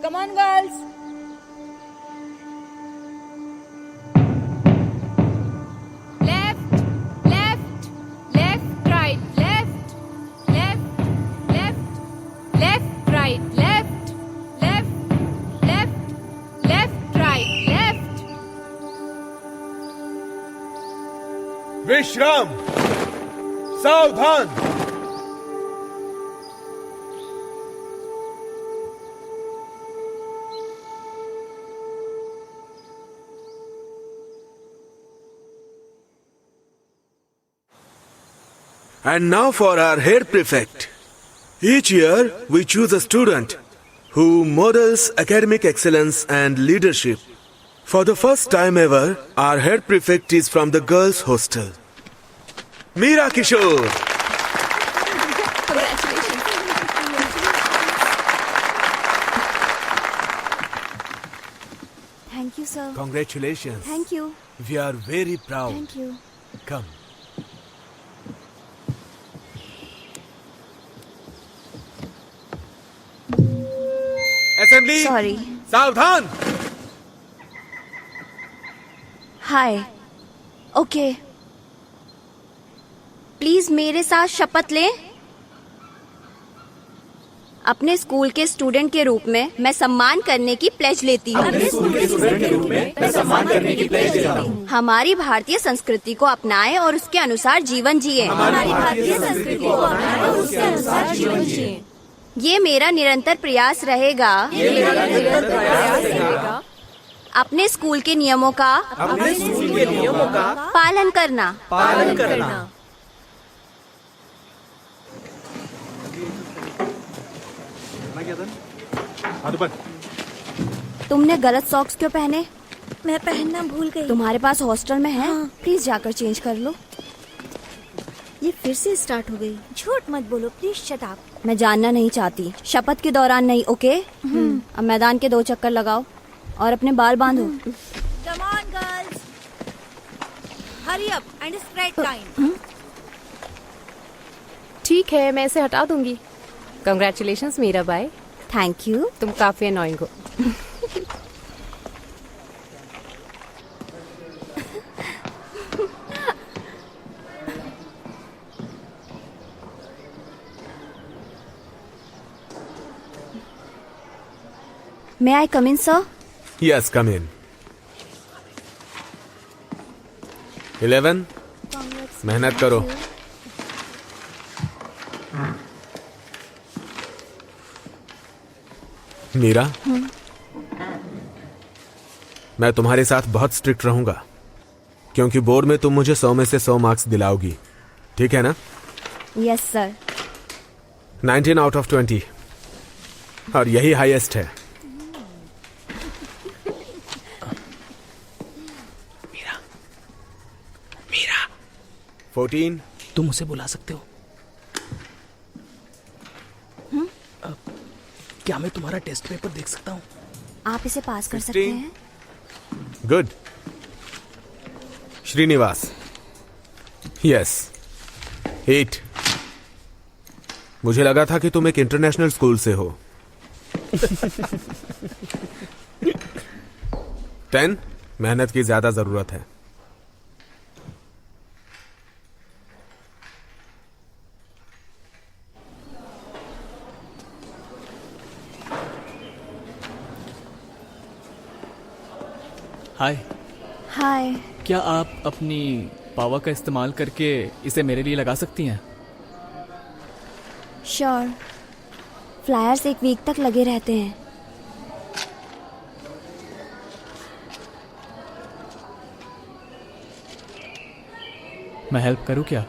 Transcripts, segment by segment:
Come on, girls. Left, left, left, right, left, left, left, left, right, left, left, left, left, right, left. विश्राम, सावधान। And now for our head prefect. Each year we choose a student who models academic excellence and leadership. For the first time ever, our head prefect is from the girls' hostel. Meera Kishore. Thank you, sir. Congratulations. Thank you. We are very proud. Thank you. Come. Assembly. Sorry. सावधान. हाय। Okay. Please मेरे साथ शपथ लें। अपने school के student के रूप में मैं सम्मान करने की प्लेज लेती हूँ। हमारी भारतीय संस्कृति को अपनाएं और उसके अनुसार जीवन जिए। ये मेरा निरंतर प्रयास रहेगा। अपने स्कूल के नियमों का पालन करना। तुमने गलत सॉक्स क्यों पहने? मैं पहनना भूल गई। तुम्हारे पास हॉस्टल में है? हाँ। प्लीज जाकर चेंज कर लो। ये फिर से स्टार्ट हो गई। झूठ मत बोलो प्लीज, शट अप। मैं जानना नहीं चाहती। शपथ के दौरान नहीं, ओके? अब मैदान के 2 चक्कर लगाओ और अपने बाल बांधो। Come on girls, hurry up and spread time. ठीक है, मैं इसे हटा दूंगी। Congratulations Meera Bai, thank you. तुम काफी अनोइंग हो। May I come in, sir? Yes, come in. 11. मेहनत करो। मीरा, मैं तुम्हारे साथ बहुत स्ट्रिक्ट रहूंगा क्योंकि बोर्ड में तुम मुझे 100 में से 100 मार्क्स दिलाओगी, ठीक है ना? Yes, sir. 19 out of 20 और यही हाईएस्ट है। मीरा 14। तुम उसे बुला सकते हो? क्या मैं तुम्हारा टेस्ट पेपर देख सकता हूँ? आप इसे पास कर सकते हैं। गुड। श्रीनिवास, यस 8। मुझे लगा था कि तुम एक इंटरनेशनल स्कूल से हो। 10। मेहनत की ज्यादा जरूरत है। हाय। हाय। क्या आप अपनी पावर का इस्तेमाल करके इसे मेरे लिए लगा सकती हैं? श्योर। फ्लायर्स एक वीक तक लगे रहते हैं। मैं हेल्प करूं क्या?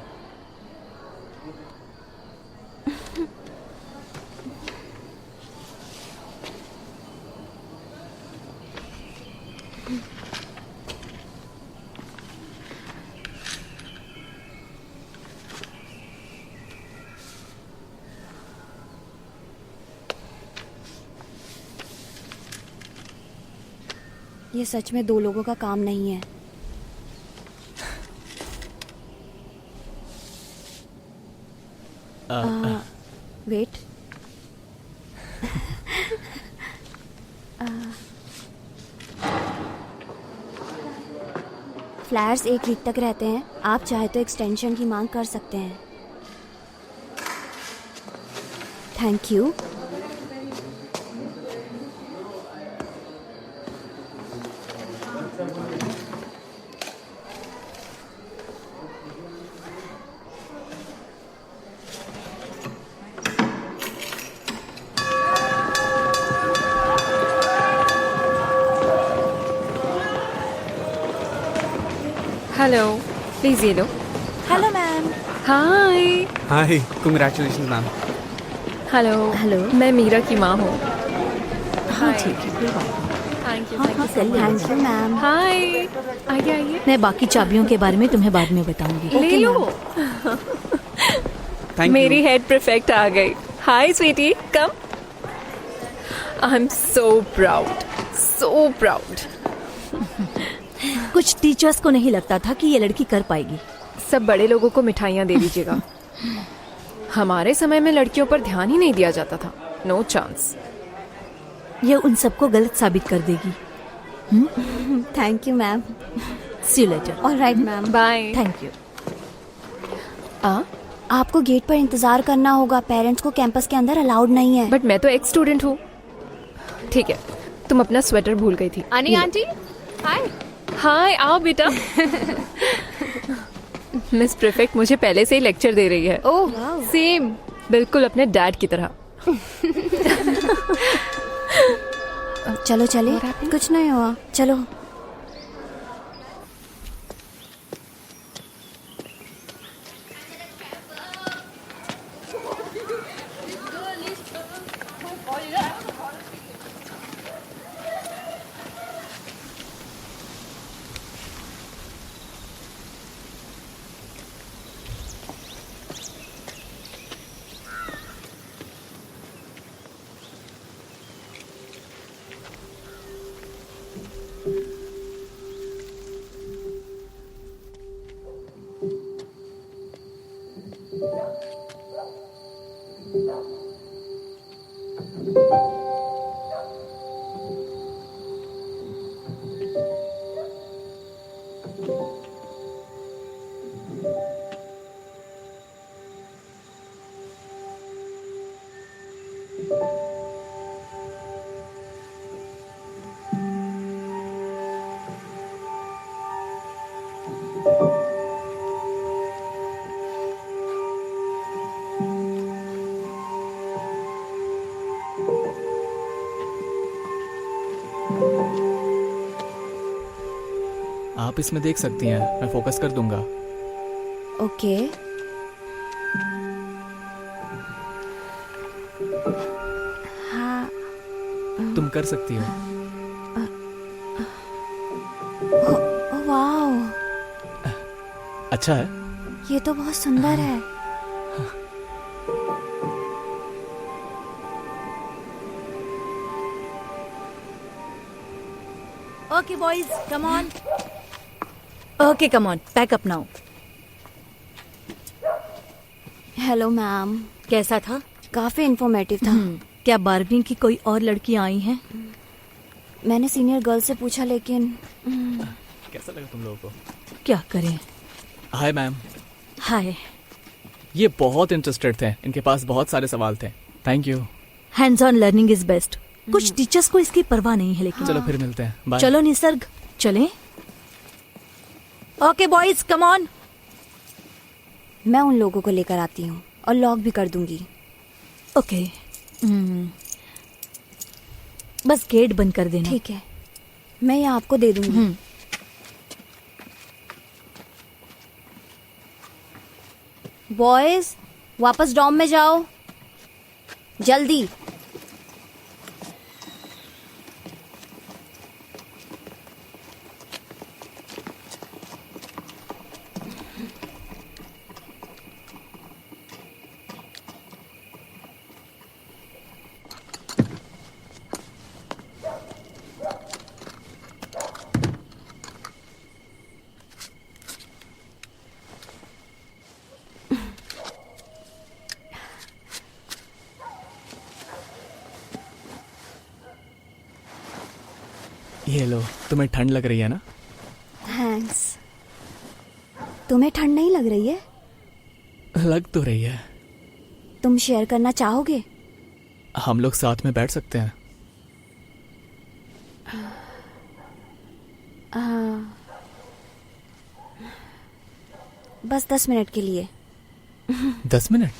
ये सच में 2 लोगों का काम नहीं है। वेट। फ्लैट्स 1 वीक तक रहते हैं। आप चाहे तो एक्सटेंशन की मांग कर सकते हैं। Thank you. हेलो, प्लीज ये लो। Hello ma'am. Hi. Hi, congratulation ma'am. Hello. Hello. मैं मीरा की माँ हूँ। हाँ ठीक है, कोई बात नहीं। Thank you. Thank you ma'am. Hi, आइए आइए। मैं बाकी चाबियों के बारे में तुम्हें बाद में बताऊंगी। ले लो। मेरी हेड प्रीफेक्ट आ गई। Hi sweetie, come. I am so proud, so proud. कुछ टीचर्स को नहीं लगता था कि ये लड़की कर पाएगी। सब बड़े लोगों को मिठाइयाँ दे दीजिएगा। हमारे समय में लड़कियों पर ध्यान ही नहीं दिया जाता था। No chance. ये उन सबको गलत साबित कर देगी। Thank you ma'am. See you later. Alright ma'am. Bye. Thank you. आपको गेट पर इंतजार करना होगा। पेरेंट्स को कैंपस के अंदर अलाउड नहीं है। बट मैं तो एक स्टूडेंट हूँ। ठीक है, तुम अपना स्वेटर भूल गई थी। अनी आंटी, हाय। हाय, आओ बेटा। मिस प्रीफेक्ट मुझे पहले से ही लेक्चर दे रही है। Oh same. बिल्कुल अपने डैड की तरह। चलो चले, कुछ नहीं हुआ, चलो। आप इसमें देख सकती हैं, मैं फोकस कर दूंगा। ओके। हाँ। तुम कर सकती हो। वाओ, अच्छा है। ये तो बहुत सुंदर है। Okay, boys, come on. Okay come on, pack up now. Hello ma'am. कैसा था? काफी इंफॉर्मेटिव था। क्या 12वीं की कोई और लड़कियां आई हैं? मैंने सीनियर गर्ल से पूछा, लेकिन कैसा लगा तुम लोगों को? क्या करें। Hi ma'am. हाय। ये बहुत इंटरेस्टेड थे, इनके पास बहुत सारे सवाल थे। Thank you. Hands on learning is best. कुछ टीचर्स को इसकी परवाह नहीं है, लेकिन चलो फिर मिलते हैं। बाय। चलो निसर्ग, चलें। Okay boys, come on. मैं उन लोगों को लेकर आती हूँ और लॉक भी कर दूंगी। ओके। बस गेट बंद कर देना। ठीक है, मैं ये आपको दे दूंगी। बॉयज, वापस डॉम में जाओ, जल्दी। ये लो, तुम्हें ठंड लग रही है ना? थैंक्स। तुम्हें ठंड नहीं लग रही है? लग तो रही है। तुम शेयर करना चाहोगे? हम लोग साथ में बैठ सकते हैं। बस 10 मिनट के लिए। 10 मिनट?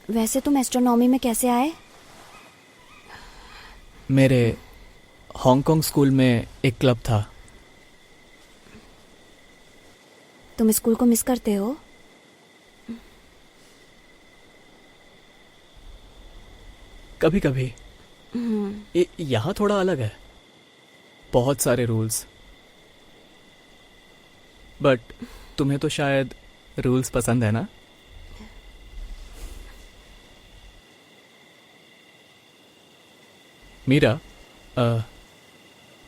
वैसे तुम एस्ट्रोनॉमी में कैसे आए? मेरे हांगकांग स्कूल में एक क्लब था। तुम स्कूल को मिस करते हो? कभी कभी। यहाँ थोड़ा अलग है, बहुत सारे रूल्स। बट तुम्हें तो शायद रूल्स पसंद है ना? मीरा,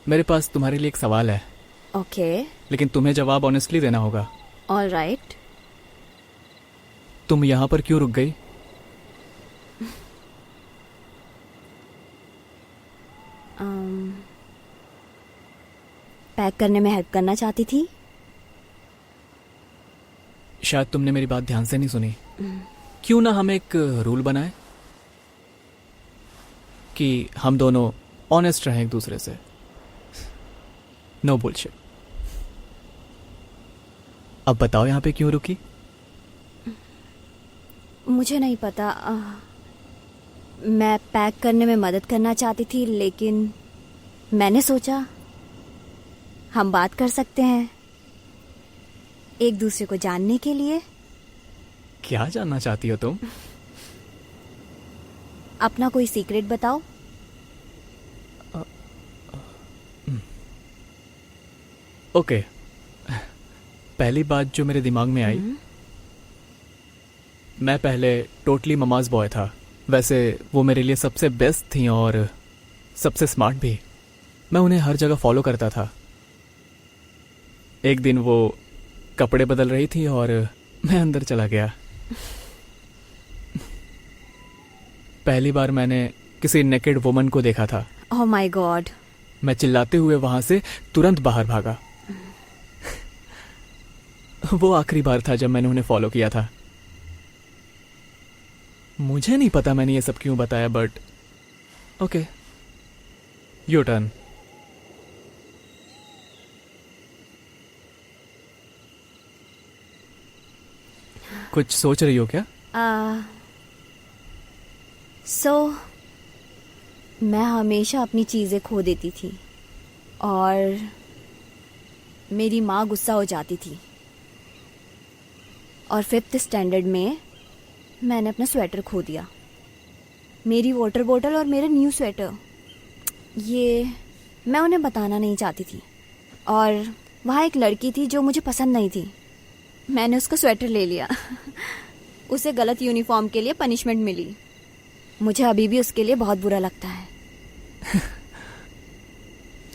मेरे पास तुम्हारे लिए एक सवाल है। ओके, लेकिन तुम्हें जवाब ऑनेस्टली देना होगा। All right. तुम यहाँ पर क्यों रुक गई? पैक करने में हेल्प करना चाहती थी। शायद तुमने मेरी बात ध्यान से नहीं सुनी। क्यों ना हम एक रूल बनाए कि हम दोनों ऑनेस्ट रहें एक दूसरे से। No bullshit. अब बताओ यहाँ पे क्यों रुकी? मुझे नहीं पता। मैं पैक करने में मदद करना चाहती थी, लेकिन मैंने सोचा हम बात कर सकते हैं एक दूसरे को जानने के लिए। क्या जानना चाहती हो तुम? अपना कोई सीक्रेट बताओ। ओके, पहली बात जो मेरे दिमाग में आई, मैं पहले टोटली ममाज बॉय था। वैसे वो मेरे लिए सबसे बेस्ट थी और सबसे स्मार्ट भी। मैं उन्हें हर जगह फॉलो करता था। एक दिन वो कपड़े बदल रही थी और मैं अंदर चला गया। पहली बार मैंने किसी नेकेड वुमन को देखा था। Oh my God. मैं चिल्लाते हुए वहां से तुरंत बाहर भागा। वो आखिरी बार था जब मैंने उन्हें फॉलो किया था। मुझे नहीं पता मैंने ये सब क्यों बताया, बट ओके, योर टर्न। कुछ सोच रही हो क्या? मैं हमेशा अपनी चीजें खो देती थी और मेरी माँ गुस्सा हो जाती थी। और 5th स्टैंडर्ड में मैंने अपना स्वेटर खो दिया। मेरी वाटर बोतल और मेरा न्यू स्वेटर, ये मैं उन्हें बताना नहीं चाहती थी। और वहाँ एक लड़की थी जो मुझे पसंद नहीं थी। मैंने उसका स्वेटर ले लिया। उसे गलत यूनिफॉर्म के लिए पनिशमेंट मिली। मुझे अभी भी उसके लिए बहुत बुरा लगता है।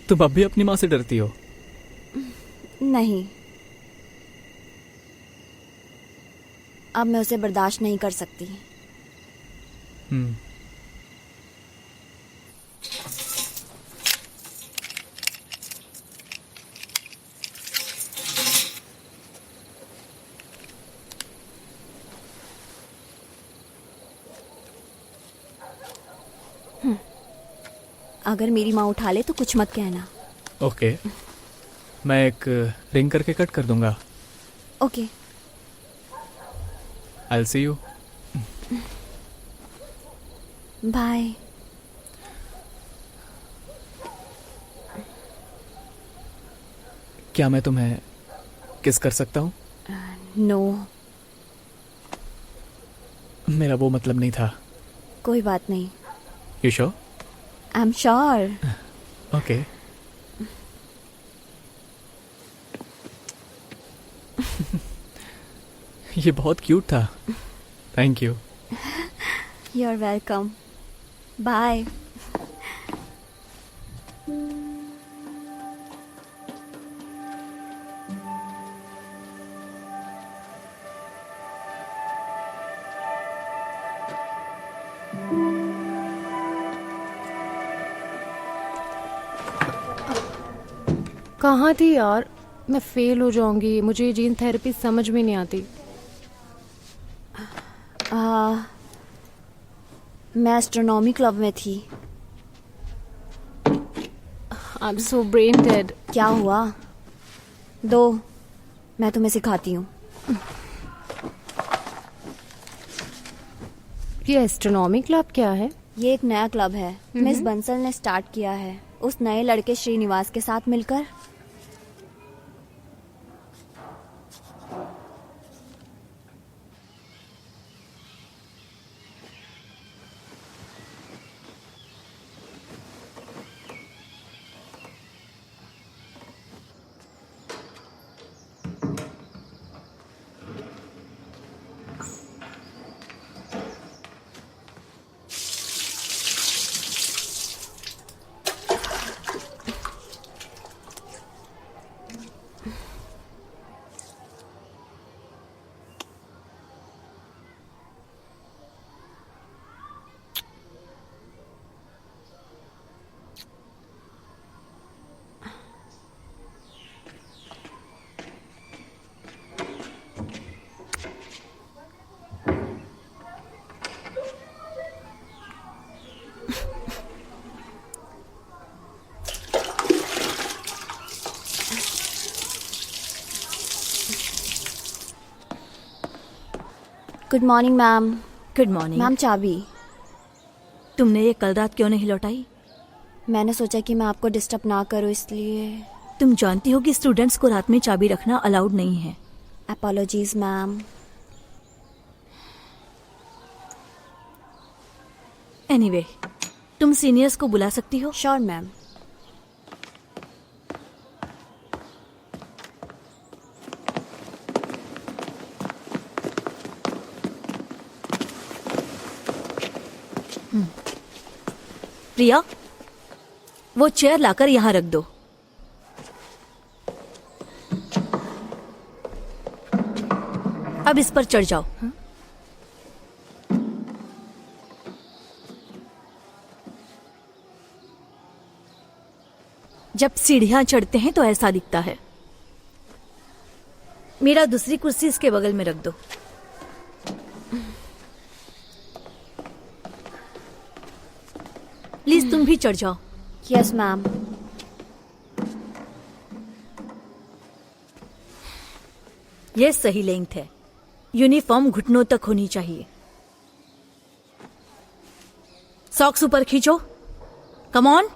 तुम अब भी अपनी माँ से डरती हो? नहीं, अब मैं उसे बर्दाश्त नहीं कर सकती। अगर मेरी माँ उठा ले तो कुछ मत कहना। ओके, मैं एक रिंग करके कट कर दूंगा। Okay. I'll see you. Bye. क्या मैं तुम्हें किस कर सकता हूँ? नो। मेरा वो मतलब नहीं था। कोई बात नहीं। You sure? I'm sure. Okay. ये बहुत क्यूट था। Thank you. You're welcome. Bye. कहाँ थी यार? मैं फेल हो जाऊंगी, मुझे जीन थेरेपी समझ में नहीं आती। मैं एस्ट्रोनॉमी क्लब में थी। आई एम सो ब्रेन डेड। क्या हुआ? दो, मैं तुम्हें सिखाती हूँ। ये एस्ट्रोनॉमी क्लब क्या है? ये एक नया क्लब है, मिस बंसल ने स्टार्ट किया है उस नए लड़के श्रीनिवास के साथ मिलकर। Good morning ma'am. Good morning. Ma'am चाबी। तुमने ये कल रात क्यों नहीं लौटाई? मैंने सोचा कि मैं आपको डिस्टर्ब ना करूं इसलिए। तुम जानती हो कि स्टूडेंट्स को रात में चाबी रखना अलाउड नहीं है। Apologies ma'am. एनीवे, तुम सीनियर्स को बुला सकती हो। Sure ma'am. प्रिया, वो चेयर लाकर यहाँ रख दो। अब इस पर चढ़ जाओ। जब सीढ़ियां चढ़ते हैं तो ऐसा दिखता है। मेरा दूसरी कुर्सी इसके बगल में रख दो। प्लीज तुम भी चढ़ जाओ। Yes ma'am. ये सही लेंथ है। यूनिफॉर्म घुटनों तक होनी चाहिए। सॉक्स ऊपर खींचो। कम ऑन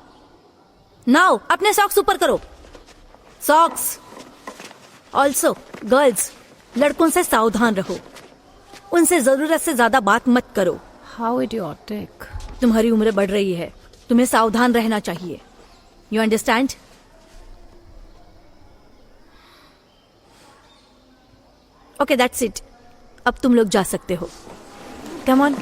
नाउ, अपने सॉक्स ऊपर करो। सॉक्स। ऑल्सो गर्ल्स, लड़कों से सावधान रहो। उनसे जरूरत से ज्यादा बात मत करो। How idiotic. तुम्हारी उम्र बढ़ रही है, तुम्हें सावधान रहना चाहिए। You understand? Okay, that's it. अब तुम लोग जा सकते हो। Come on.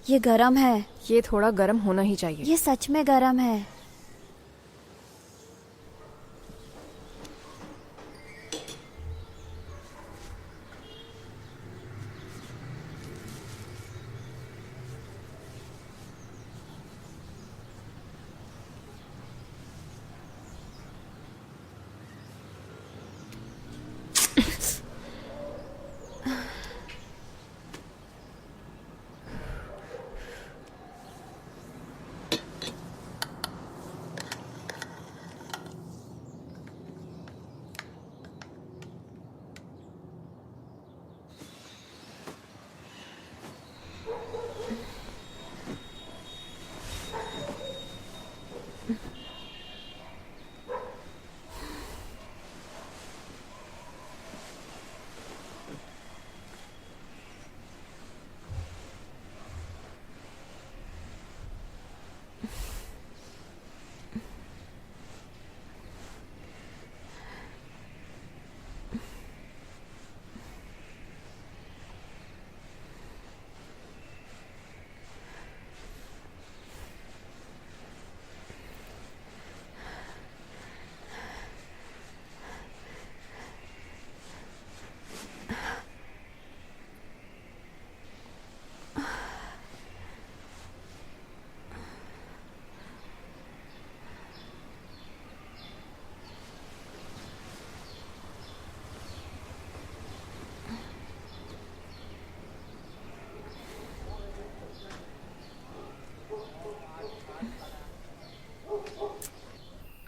ये गरम है। ये थोड़ा गर्म होना ही चाहिए। ये सच में गरम है।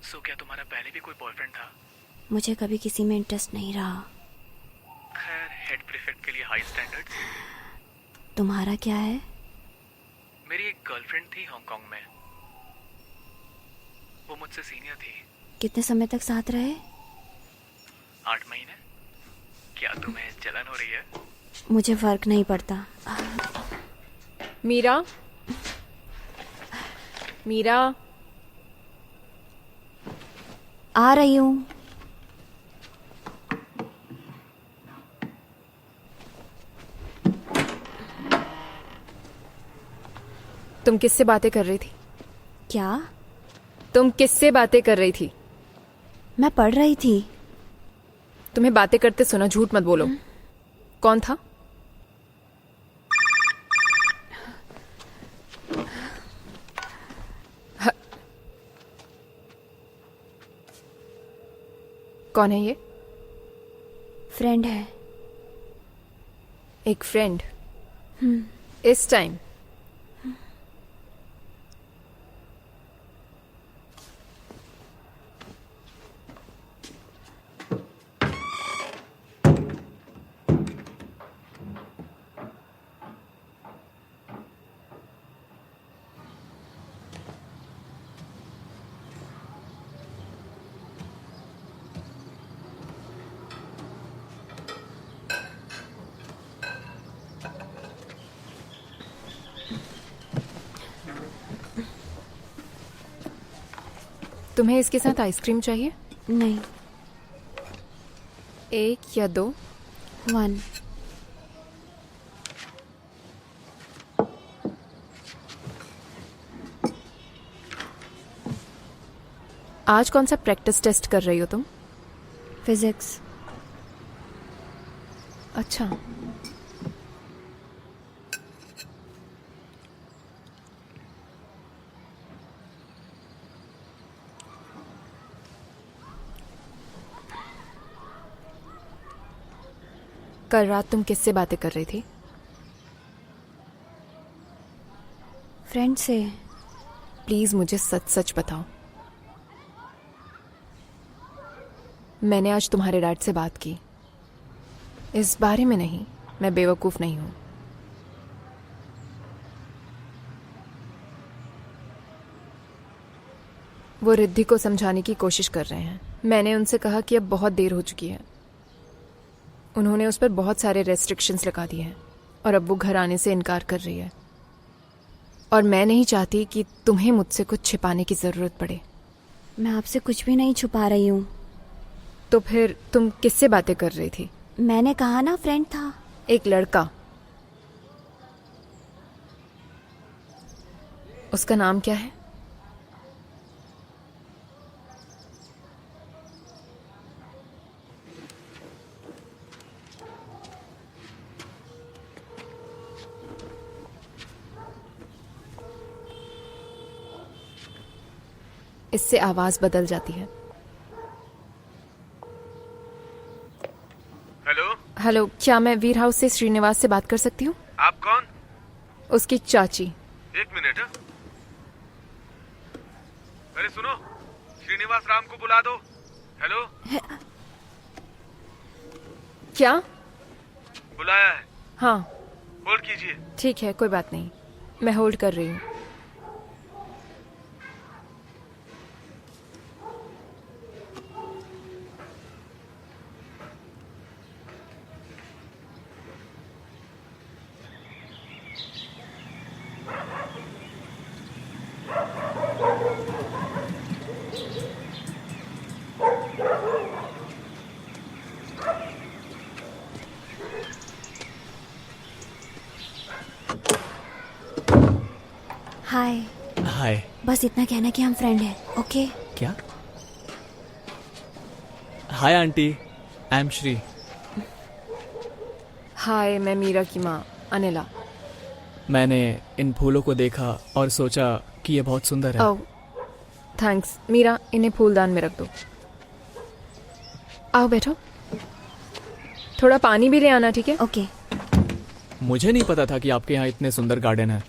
सो क्या तुम्हारा पहले भी कोई बॉयफ्रेंड था? मुझे कभी किसी में इंटरेस्ट नहीं रहा। खैर, हेड प्रीफेक्ट के लिए हाई स्टैंडर्ड्स। तुम्हारा क्या है? मेरी एक गर्लफ्रेंड थी हांगकांग में। वो मुझसे सीनियर थी। कितने समय तक साथ रहे? 8 महीने। क्या तुम्हें जलन हो रही है? मुझे फर्क नहीं पड़ता। मीरा, मीरा, आ रही हूँ। तुम किससे बातें कर रही थी? क्या? तुम किससे बातें कर रही थी? मैं पढ़ रही थी। तुम्हें बातें करते सुना, झूठ मत बोलो। कौन था? कौन है ये? फ्रेंड है। एक फ्रेंड? इस टाइम? तुम्हें इसके साथ आइसक्रीम चाहिए? नहीं। 1 या 2? 1। आज कौन सा प्रैक्टिस टेस्ट कर रही हो तुम? फिजिक्स। अच्छा। कल रात तुम किससे बातें कर रही थी? फ्रेंड से। प्लीज मुझे सच सच बताओ। मैंने आज तुम्हारे डैड से बात की। इस बारे में नहीं, मैं बेवकूफ नहीं हूं। वो रिद्धि को समझाने की कोशिश कर रहे हैं। मैंने उनसे कहा कि अब बहुत देर हो चुकी है। उन्होंने उस पर बहुत सारे रेस्ट्रिक्शंस लगा दिए हैं और अब वो घर आने से इनकार कर रही है। और मैं नहीं चाहती कि तुम्हें मुझसे कुछ छिपाने की जरूरत पड़े। मैं आपसे कुछ भी नहीं छुपा रही हूँ। तो फिर तुम किससे बातें कर रही थी? मैंने कहा ना, फ्रेंड था। एक लड़का। उसका नाम क्या है? इससे आवाज बदल जाती है। हेलो, हेलो, क्या मैं वीर हाउस से श्रीनिवास से बात कर सकती हूँ? आप कौन? उसकी चाची। एक मिनट। अरे सुनो, श्रीनिवास राम को बुला दो। हेलो, क्या? बुलाया है, हाँ होल्ड कीजिए। ठीक है, कोई बात नहीं, मैं होल्ड कर रही हूँ। हाय। हाय। बस इतना कहना कि हम फ्रेंड हैं, ओके? क्या? Hi aunty, I am Shri. Hi, मैं मीरा की माँ अनिला। मैंने इन फूलों को देखा और सोचा कि ये बहुत सुंदर है। ओह थैंक्स। मीरा, इन्हें फूलदान में रख दो। आओ बैठो, थोड़ा पानी भी ले आना, ठीक है? ओके। मुझे नहीं पता था कि आपके यहाँ इतने सुंदर गार्डन है।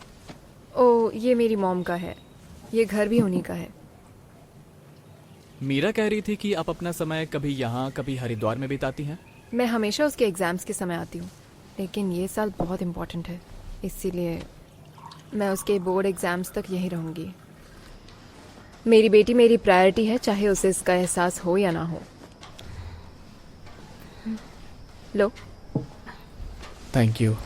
ओ, ये मेरी मॉम का है, ये घर भी उन्हीं का है। मीरा कह रही थी कि आप अपना समय कभी यहाँ कभी हरिद्वार में बिताती हैं। मैं हमेशा उसके एग्जाम्स के समय आती हूँ, लेकिन ये साल बहुत इम्पोर्टेंट है, इसीलिए मैं उसके बोर्ड एग्जाम्स तक यहीं रहूँगी। मेरी बेटी मेरी प्रायोरिटी है, चाहे उसे इसका एहसास हो या ना हो। लो। Thank you.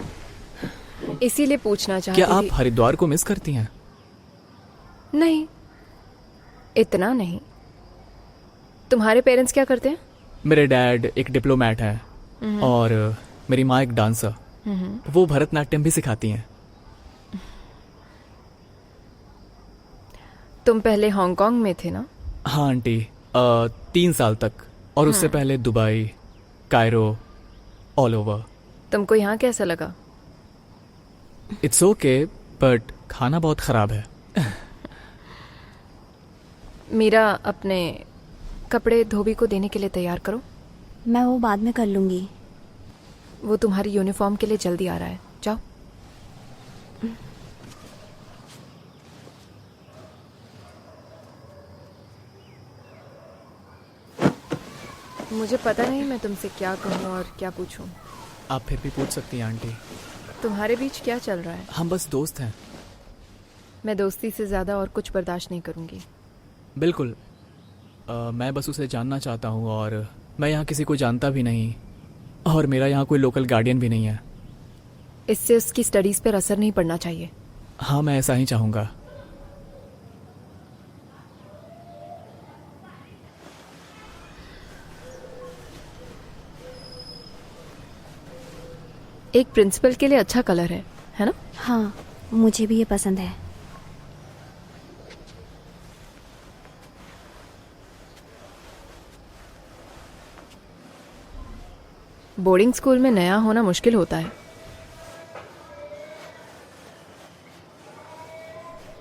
इसीलिए पूछना चाहती क्या आप थी। हरिद्वार को मिस करती हैं? नहीं, इतना नहीं। तुम्हारे पेरेंट्स क्या करते हैं? मेरे डैड एक डिप्लोमेट हैं और मेरी माँ एक डांसर। वो भरतनाट्यम भी सिखाती हैं। तुम पहले हांगकांग में थे ना? हाँ आंटी, 3 साल तक, और उससे पहले दुबई, कायरो, ऑल ओवर। तुमको यहाँ कैसा लगा? इट्स ओके, बट खाना बहुत खराब है। मीरा, अपने कपड़े धोबी को देने के लिए तैयार करो। मैं वो बाद में कर लूँगी। वो तुम्हारी यूनिफॉर्म के लिए जल्दी आ रहा है, जाओ। मुझे पता नहीं मैं तुमसे क्या कहूँ और क्या पूछूं। आप फिर भी पूछ सकती हैं आंटी। तुम्हारे बीच क्या चल रहा है? हम बस दोस्त हैं। मैं दोस्ती से ज्यादा और कुछ बर्दाश्त नहीं करूंगी। बिल्कुल। मैं बस उसे जानना चाहता हूँ, और मैं यहाँ किसी को जानता भी नहीं, और मेरा यहाँ कोई लोकल गार्डियन भी नहीं है। इससे उसकी स्टडीज पर असर नहीं पड़ना चाहिए। हाँ, मैं ऐसा ही चाहूँगा। एक प्रिंसिपल के लिए अच्छा कलर है ना? हाँ, मुझे भी ये पसंद है। बोर्डिंग स्कूल में नया होना मुश्किल होता है।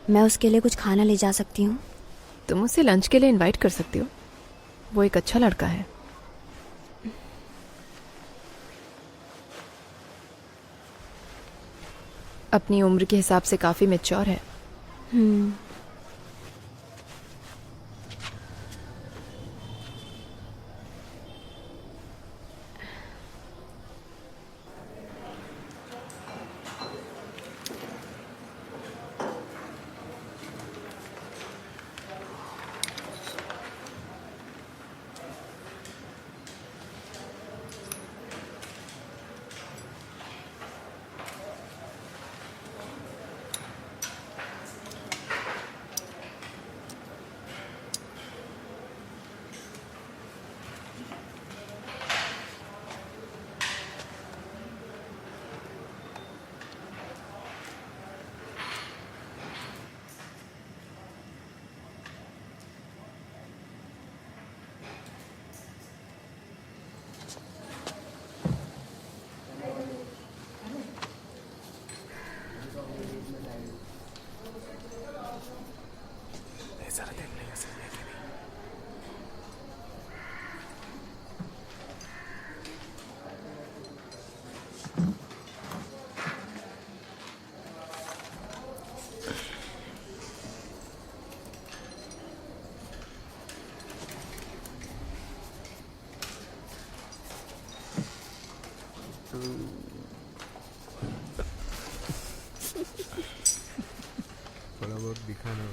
मैं उसके लिए कुछ खाना ले जा सकती हूँ? तुम उसे लंच के लिए इनवाइट कर सकती हो, वो एक अच्छा लड़का है। अपनी उम्र के हिसाब से काफी मैच्योर है।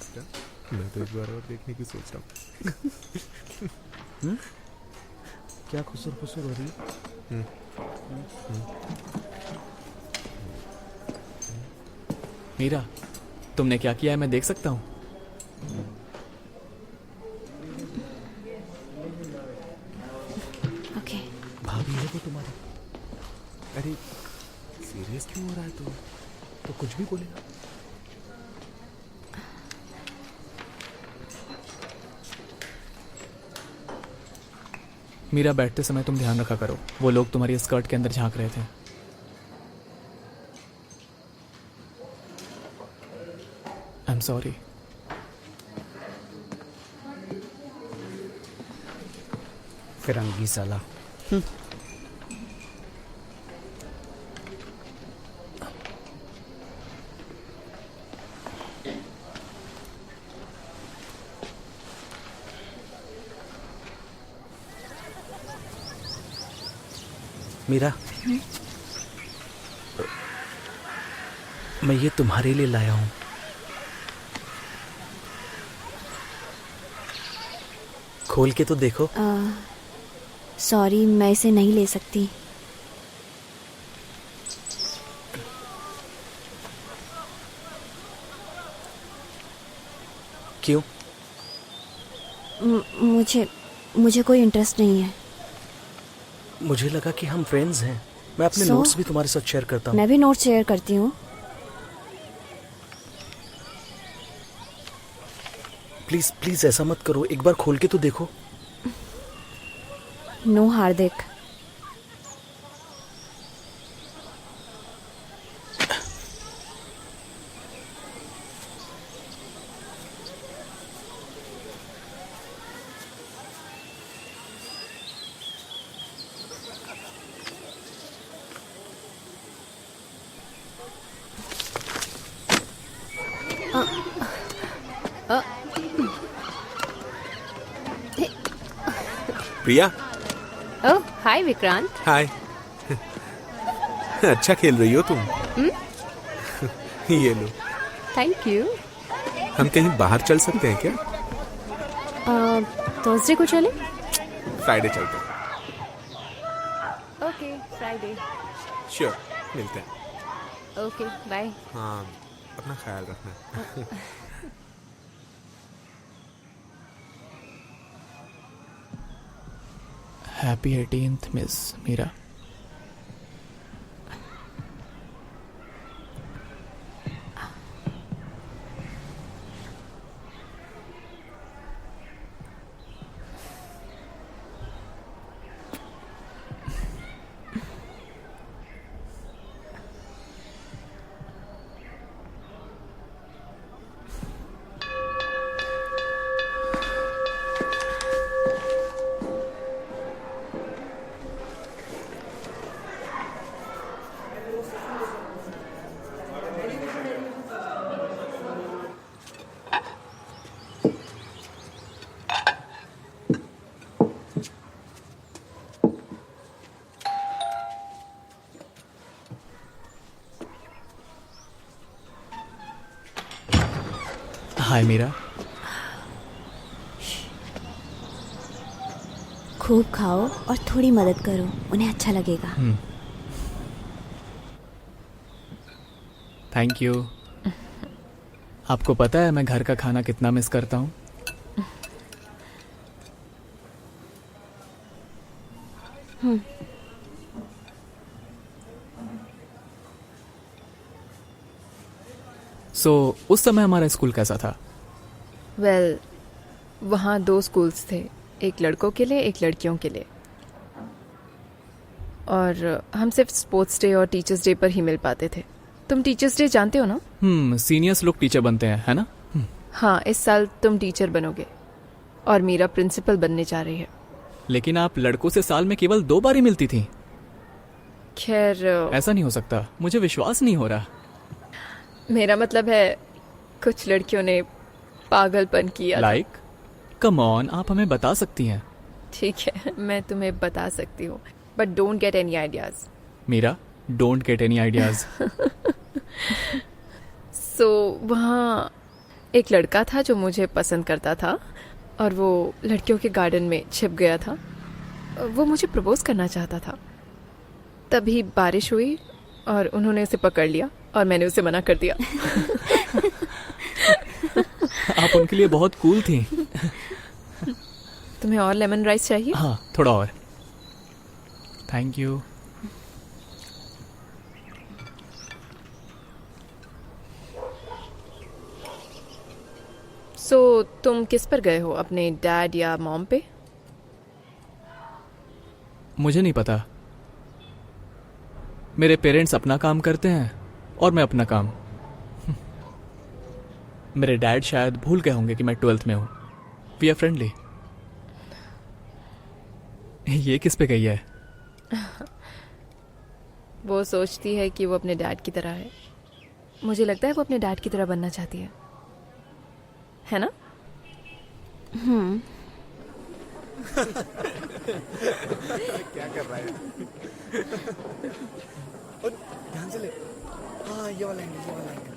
अच्छा मैं तो एक बार और देखने की सोच रहा हूँ। क्या खुसर खुसर हो रही है? मीरा, तुमने क्या किया है मैं देख सकता हूँ? ओके। भाभी है वो तुम्हारी? अरे सीरियस क्यों हो रहा है तो कुछ भी बोलेगा। मीरा, बैठते समय तुम ध्यान रखा करो, वो लोग तुम्हारी स्कर्ट के अंदर झांक रहे थे। I am sorry. फिरंगी साला। मीरा, मैं ये तुम्हारे लिए लाया हूं। खोल के तो देखो। सॉरी, मैं इसे नहीं ले सकती। क्यों? मुझे कोई इंटरेस्ट नहीं है। मुझे लगा कि हम फ्रेंड्स हैं। मैं अपने So? नोट्स भी तुम्हारे साथ शेयर करता हूँ। मैं भी नोट शेयर करती हूँ। प्लीज प्लीज ऐसा मत करो, एक बार खोल के तो देखो। नो हार्दिक। प्रिया, ओह हाय विक्रांत। हाय। अच्छा खेल रही हो तुम। ये लो। Thank you. हम कहीं बाहर चल सकते हैं क्या? थर्सडे को चले? फ्राइडे चलते हैं। Okay Friday. श्योर, मिलते हैं। Okay bye. हाँ, अपना ख्याल रखना। Happy 18th miss Meera. Hi Meera. खूब खाओ और थोड़ी मदद करो, उन्हें अच्छा लगेगा। Thank you. आपको पता है मैं घर का खाना कितना मिस करता हूँ? उस समय हमारा स्कूल कैसा था? वेल, वहाँ 2 स्कूल्स थे, एक लड़कों के लिए एक लड़कियों के लिए। और हम सिर्फ स्पोर्ट्स डे और टीचर्स डे पर ही मिल पाते थे। तुम टीचर्स डे जानते हो ना? सीनियर्स लोग टीचर बनते हैं, है ना? हाँ, इस साल तुम टीचर बनोगे और मीरा प्रिंसिपल बनने जा रही है। लेकिन आप लड़कों से साल में केवल 2 बार ही मिलती थी। खैर, ऐसा नहीं हो सकता, मुझे विश्वास नहीं हो रहा। मेरा मतलब है कुछ लड़कियों ने पागलपन किया। लाइक? कम ऑन, आप हमें बता सकती हैं। ठीक है, मैं तुम्हें बता सकती हूँ, but don't get any ideas. Meera, don't get any ideas. So वहाँ एक लड़का था जो मुझे पसंद करता था और वो लड़कियों के गार्डन में छिप गया था। वो मुझे प्रपोज करना चाहता था। तभी बारिश हुई और उन्होंने उसे पकड़ लिया और मैंने उसे मना कर दिया। आप उनके लिए बहुत कूल थी। तुम्हें और लेमन राइस चाहिए? हाँ, थोड़ा और। Thank you. सो तुम किस पर गए हो, अपने डैड या मॉम पे? मुझे नहीं पता। मेरे पेरेंट्स अपना काम करते हैं और मैं अपना काम। मेरे डैड शायद भूल गए होंगे कि मैं 12th में हूं। We are friendly. ये किस पे गई है? वो सोचती है कि वो अपने डैड की तरह है। मुझे लगता है वो अपने डैड की तरह बनना चाहती है ना? क्या कर रहा है? ध्यान से ले। हाँ, ये वाला एंगल, ये वाला एंगल।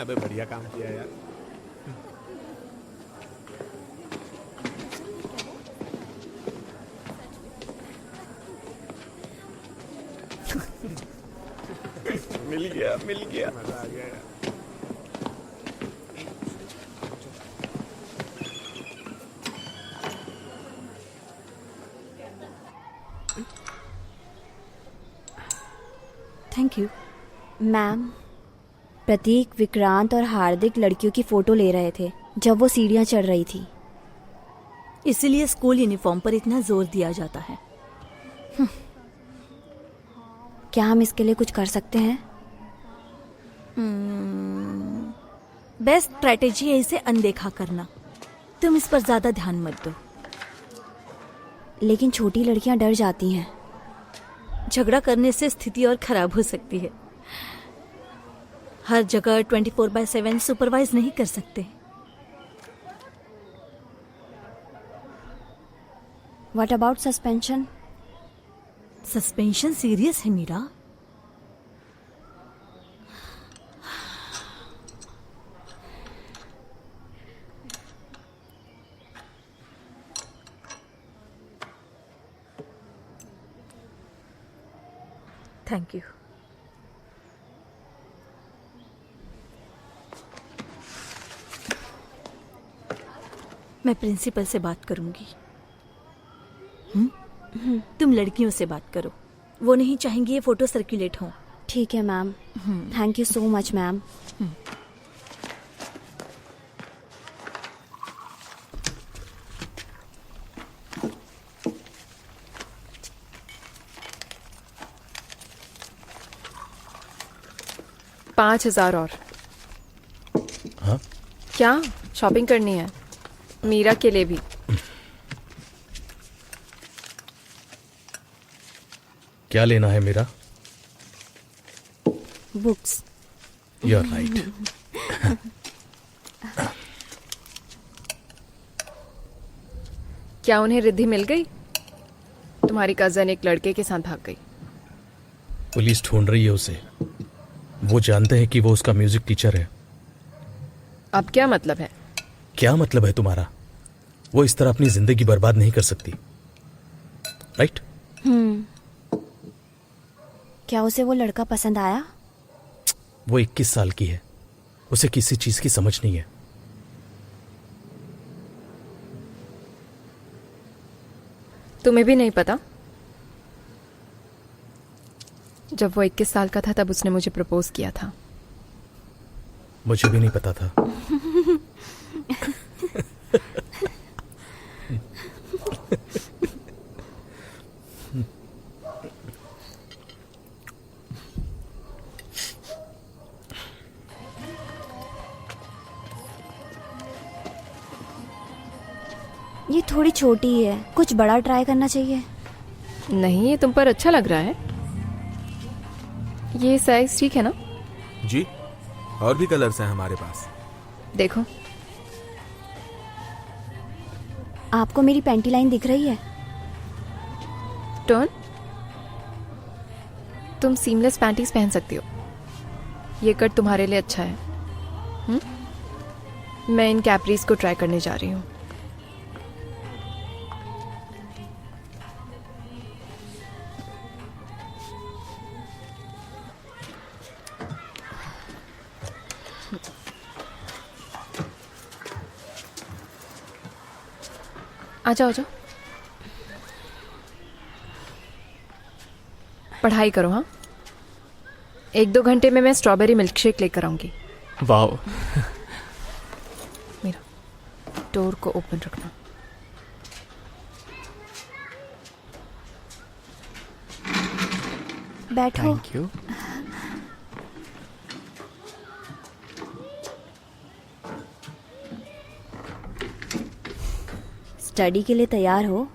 अबे बढ़िया काम किया यार। मिल गया मजा आ गया यार। Thank you. मैम, प्रतीक, विक्रांत और हार्दिक लड़कियों की फोटो ले रहे थे जब वो सीढ़ियां चढ़ रही थी। इसीलिए स्कूल यूनिफॉर्म पर इतना जोर दिया जाता है। क्या हम इसके लिए कुछ कर सकते हैं? बेस्ट स्ट्रैटेजी है इसे अनदेखा करना। तुम इस पर ज्यादा ध्यान मत दो। लेकिन छोटी लड़कियां डर जाती हैं। झगड़ा करने से स्थिति और खराब हो सकती है। हर जगह 24/7 सुपरवाइज नहीं कर सकते। What about suspension? Suspension serious है मीरा। Thank you. मैं प्रिंसिपल से बात करूंगी। तुम लड़कियों से बात करो। वो नहीं चाहेंगी ये फोटो सर्कुलेट हो। ठीक है ma'am. Thank you so much ma'am. $5,000 और। हाँ? क्या शॉपिंग करनी है? मीरा के लिए भी। क्या लेना है मेरा? बुक्स। You are right. क्या उन्हें रिद्धि मिल गई? तुम्हारी कजन एक लड़के के साथ भाग गई। पुलिस ढूंढ रही है उसे। वो जानते हैं कि वो उसका म्यूजिक टीचर है। अब क्या मतलब है? क्या मतलब है तुम्हारा? वो इस तरह अपनी जिंदगी बर्बाद नहीं कर सकती, राइट? क्या उसे वो लड़का पसंद आया? वो 21 साल की है। उसे किसी चीज की समझ नहीं है। तुम्हें भी नहीं पता? जब वो 21 साल का था तब उसने मुझे प्रपोज किया था। मुझे भी नहीं पता था। ये थोड़ी छोटी है, कुछ बड़ा ट्राई करना चाहिए। नहीं, ये तुम पर अच्छा लग रहा है। ये साइज ठीक है ना? जी, और भी कलर्स हैं हमारे पास। देखो। आपको मेरी पैंटी लाइन दिख रही है? टर्न, तुम सीमलेस पैंटीज पहन सकती हो। ये कट तुम्हारे लिए अच्छा है। मैं इन कैप्रीज को ट्राई करने जा रही हूँ। आ जाओ, जाओ। पढ़ाई करो। हाँ, 1-2 घंटे में मैं स्ट्रॉबेरी मिल्क शेक लेकर आऊंगी। वाओ। मेरा डोर को ओपन रखना। बैठो। Thank you. स्टडी के लिए तैयार हो?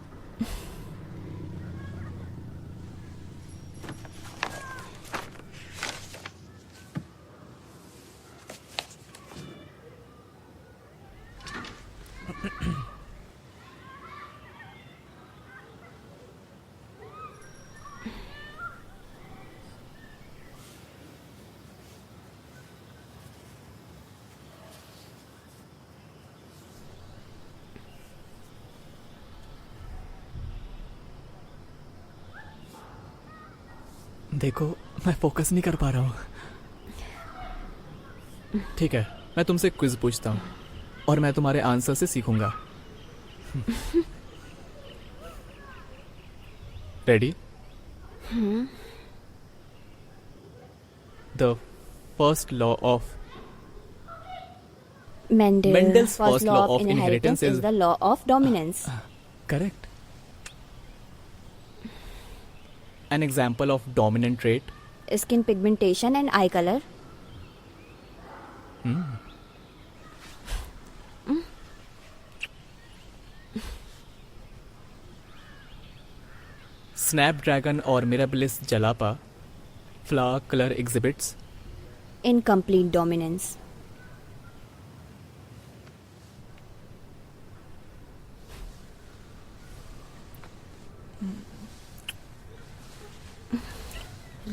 देखो, मैं फोकस नहीं कर पा रहा हूँ। ठीक है, मैं तुमसे क्विज पूछता हूँ और मैं तुम्हारे आंसर से सीखूंगा। Ready? The first law of Mendel's first first law law of of inheritance inheritance is the law of dominance. Correct. An example of dominant trait. Skin pigmentation and eye color. Snapdragon or Mirabilis jalapa flower color exhibits Incomplete dominance.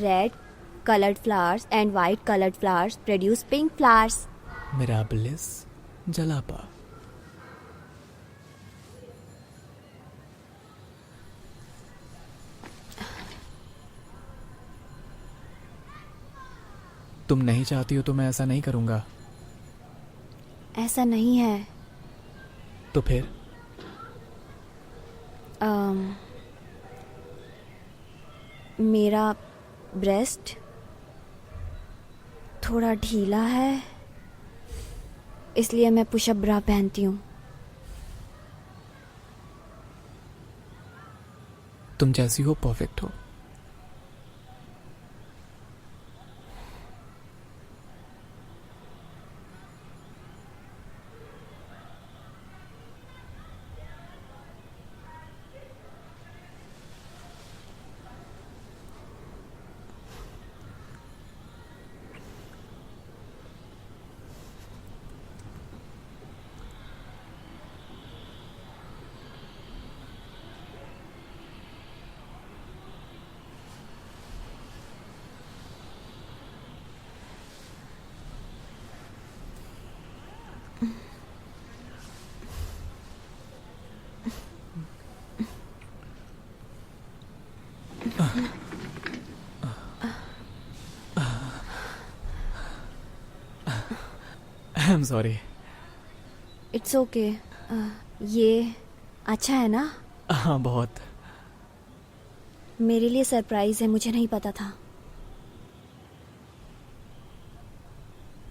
Red colored flowers and white colored flowers produce pink flowers. Mirabilis jalapa. तुम नहीं चाहती हो तो मैं ऐसा नहीं करूंगा। ऐसा नहीं है। तो फिर मेरा ब्रेस्ट थोड़ा ढीला है, इसलिए मैं पुशअप ब्रा पहनती हूँ। तुम जैसी हो परफेक्ट हो। I am sorry. It's okay. ये अच्छा है ना? हाँ, बहुत। मेरे लिए सरप्राइज है, मुझे नहीं पता था।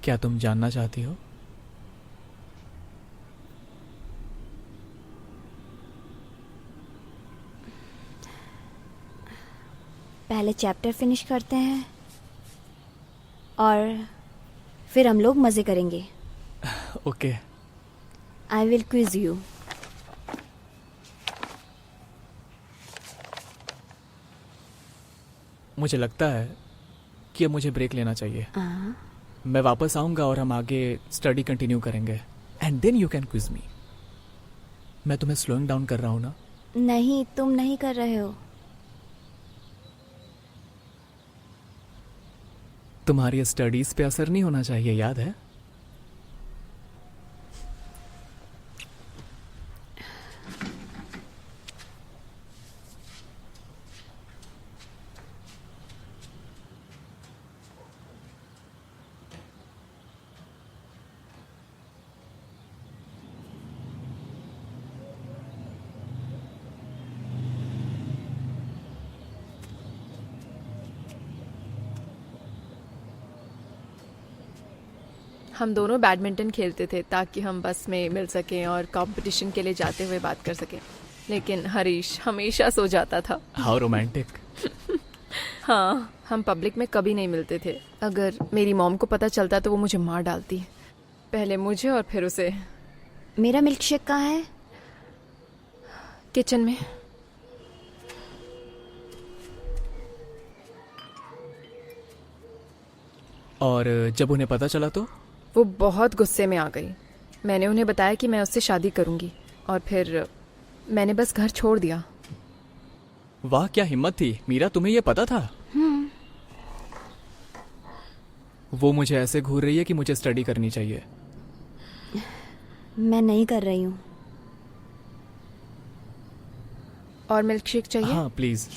क्या तुम जानना चाहती हो? पहले चैप्टर फिनिश करते हैं और फिर हम लोग मजे करेंगे। Okay. I will quiz you. मुझे लगता है कि अब मुझे ब्रेक लेना चाहिए। मैं वापस आऊंगा और हम आगे स्टडी कंटिन्यू करेंगे and then you can quiz me. मैं तुम्हें स्लोइंग डाउन कर रहा हूँ ना? नहीं, तुम नहीं कर रहे हो। तुम्हारी स्टडीज पे असर नहीं होना चाहिए, याद है? हम दोनों बैडमिंटन खेलते थे ताकि हम बस में मिल सकें और कंपटीशन के लिए जाते हुए बात कर सकें, लेकिन हरीश हमेशा सो जाता था। How romantic. हाँ, हम पब्लिक में कभी नहीं मिलते थे। अगर मेरी मॉम को पता चलता तो वो मुझे मार डालती, पहले मुझे और फिर उसे। मेरा मिल्क शेक कहाँ है? किचन में। और जब उन्हें पता चला तो? वो बहुत गुस्से में आ गई। मैंने उन्हें बताया कि मैं उससे शादी करूंगी और फिर मैंने बस घर छोड़ दिया। वाह, क्या हिम्मत थी मीरा, तुम्हें ये पता था? वो मुझे ऐसे घूर रही है कि मुझे स्टडी करनी चाहिए। मैं नहीं कर रही हूँ। और मिल्क शेक चाहिए? हाँ प्लीज।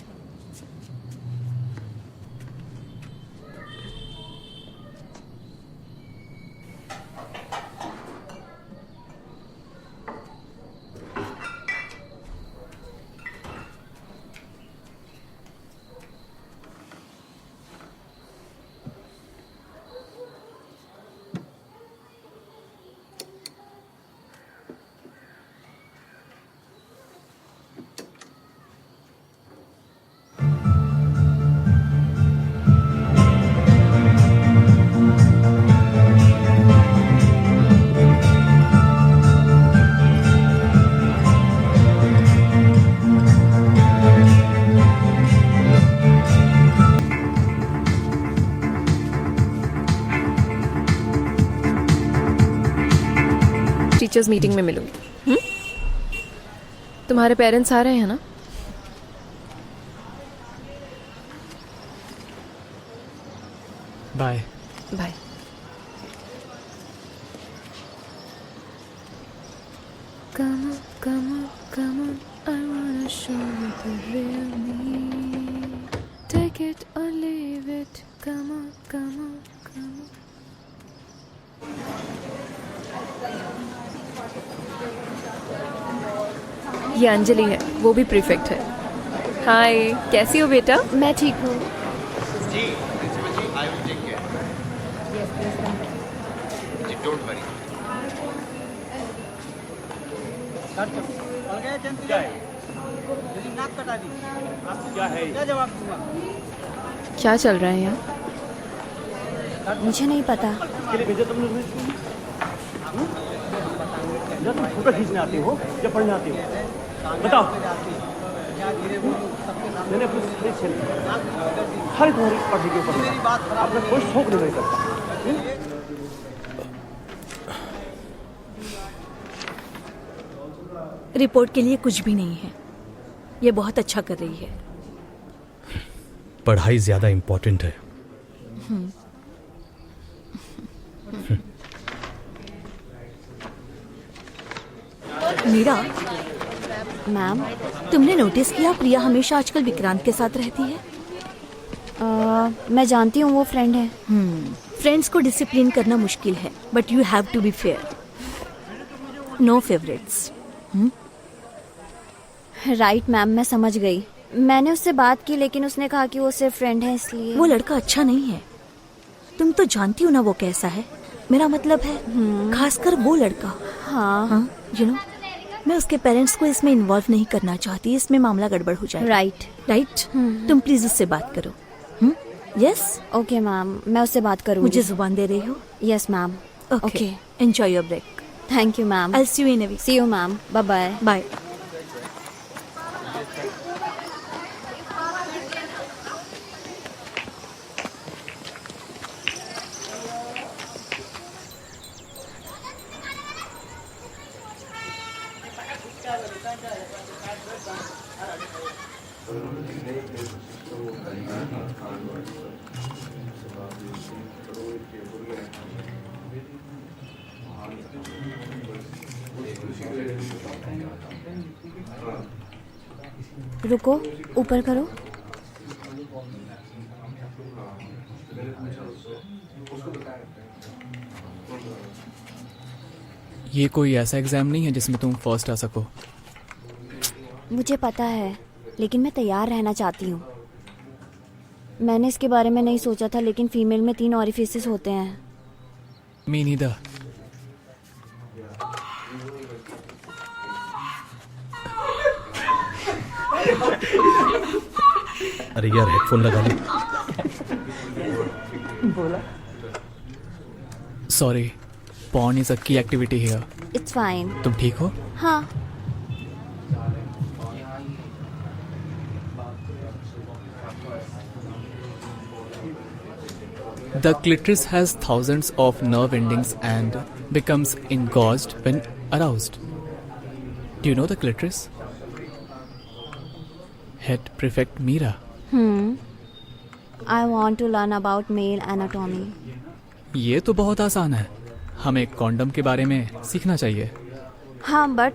टीचर्स मीटिंग में मिलूंगी। तुम्हारे पेरेंट्स आ रहे हैं ना? Bye. Bye. Come on, come on, come on, I wanna show you the real me. Take it or leave it. Come on, come on, come on. ये अंजलि है, वो भी प्रीफेक्ट है। हाय, कैसी हो बेटा? मैं ठीक हूँ। जी principal ji, I will take care. जी डोंट वरी। क्या चल रहा है यहाँ? मुझे नहीं पता। तुम फोटो खींचने आती हो या पढ़ने आती हो? बताओ। मैंने अपनी सारी छेल हर तुम्हारी पढ़ने के ऊपर अपना कोई शौक नहीं करता। रिपोर्ट के लिए कुछ भी नहीं है, ये बहुत अच्छा कर रही है। पढ़ाई ज्यादा इंपॉर्टेंट है। मीरा, मैम, तुमने नोटिस किया प्रिया हमेशा आजकल विक्रांत के साथ रहती है? मैं जानती हूँ वो फ्रेंड है। फ्रेंड्स को डिसिप्लिन करना मुश्किल है, but you have to be fair. No favourites. Right ma'am, मैं समझ गई। मैंने उससे बात की लेकिन उसने कहा कि वो सिर्फ फ्रेंड है, इसलिए। वो लड़का अच्छा नहीं है, तुम तो जानती हो ना वो कैसा है। मेरा मतलब है खासकर वो लड़का। हाँ, यू नो, मैं उसके पेरेंट्स को इसमें इन्वॉल्व नहीं करना चाहती, इसमें मामला गड़बड़ हो जाए। राइट। तुम प्लीज उससे बात करो। यस, ओके मैम, मैं उससे बात करूँगी। मुझे जुबान दे रही हो? Yes ma'am. Okay, enjoy your break. Thank you ma'am. I see you in a week. See you ma'am, bye bye. Bye. रुको, ऊपर करो। ये कोई ऐसा एग्जाम नहीं है जिसमें तुम फर्स्ट आ सको। मुझे पता है, लेकिन मैं तैयार रहना चाहती हूँ। मैंने इसके बारे में नहीं सोचा था, लेकिन फीमेल में 3 ऑरिफिसेस होते हैं। मी नीदर। अरे यार हेडफोन लगा ले। सॉरी, पॉर्न इज अ की एक्टिविटी हियर। It's fine. तुम ठीक हो? हाँ। The clitoris has thousands of nerve endings and becomes engorged when aroused. Do you know the clitoris? Head Prefect Meera. I want to learn about male anatomy. ये तो बहुत आसान है, हमें कॉन्डम के बारे में सीखना चाहिए। हाँ, बट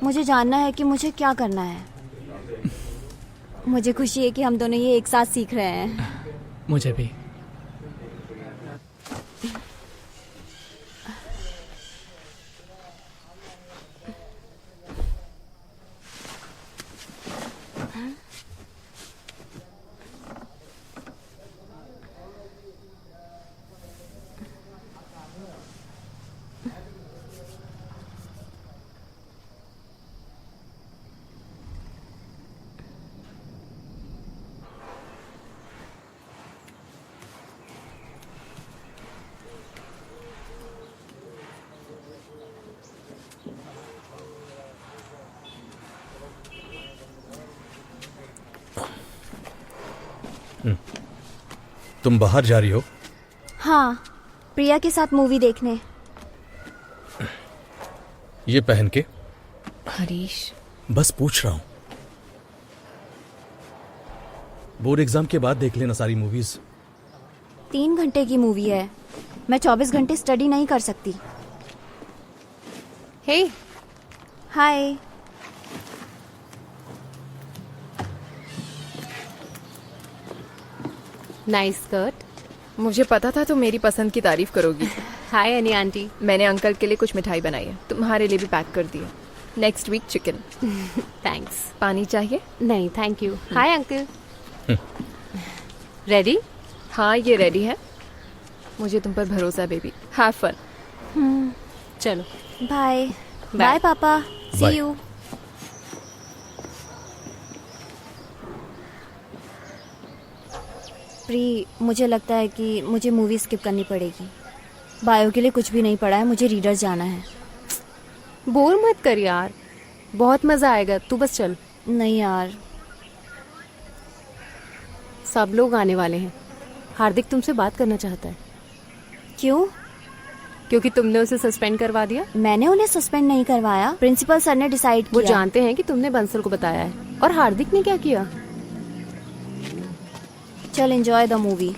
मुझे जानना है कि मुझे क्या करना है। मुझे खुशी है कि हम दोनों ये एक साथ सीख रहे हैं। मुझे भी। तुम बाहर जा रही हो? हाँ, प्रिया के साथ मूवी देखने। ये पहन के? हरीश, बस पूछ रहा हूं। बोर्ड एग्जाम के बाद देख लेना सारी मूवीज। 3 घंटे की मूवी है, मैं 24 घंटे स्टडी नहीं कर सकती। Hey, hi. Nice skirt. मुझे पता था तुम मेरी पसंद की तारीफ करोगी। हाय अनी आंटी। मैंने अंकल के लिए कुछ मिठाई बनाई है, तुम्हारे लिए भी पैक कर दी है। Next week chicken. थैंक्स। पानी चाहिए? नहीं thank you. Hi uncle. Ready? हाँ, ये रेडी है। मुझे तुम पर भरोसा है बेबी। Have fun. चलो बाय। बाय पापा, सी Bye. यू। प्री, मुझे लगता है कि मुझे मूवी स्किप करनी पड़ेगी। बायो के लिए कुछ भी नहीं पढ़ा है, मुझे रीडर जाना है। बोर मत कर यार, बहुत मजा आएगा, तू बस चल। नहीं यार। सब लोग आने वाले हैं। हार्दिक तुमसे बात करना चाहता है। क्यों? क्योंकि तुमने उसे सस्पेंड करवा दिया। मैंने उन्हें सस्पेंड नहीं करवाया, प्रिंसिपल सर ने डिसाइड वो किया। जानते हैं कि तुमने बंसल को बताया है। और हार्दिक ने क्या किया? चल एंजॉय द मूवी।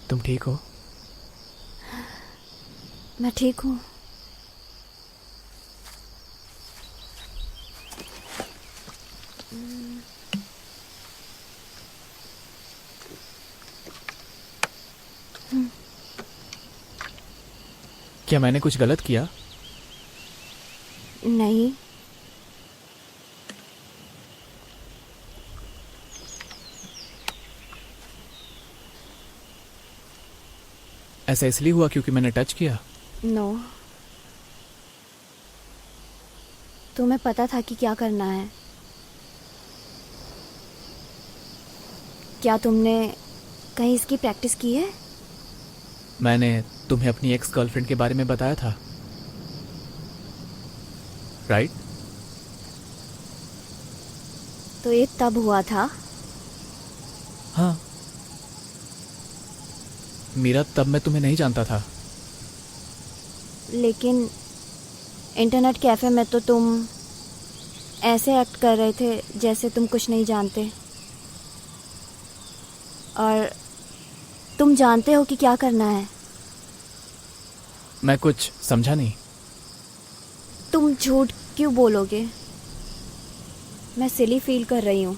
तुम ठीक हो? मैं ठीक हूँ। क्या मैंने कुछ गलत किया? नहीं, ऐसा इसलिए हुआ क्योंकि मैंने टच किया? नो। तुम्हें पता था कि क्या करना है। क्या तुमने कहीं इसकी प्रैक्टिस की है? मैंने तुम्हें अपनी एक्स गर्लफ्रेंड के बारे में बताया था, राइट? तो ये तब हुआ था। हाँ, मीरा, तब मैं तुम्हें नहीं जानता था। लेकिन इंटरनेट कैफे में तो तुम ऐसे एक्ट कर रहे थे जैसे तुम कुछ नहीं जानते, और तुम जानते हो कि क्या करना है। मैं कुछ समझा नहीं। तुम झूठ क्यों बोलोगे? मैं सिली फील कर रही हूँ।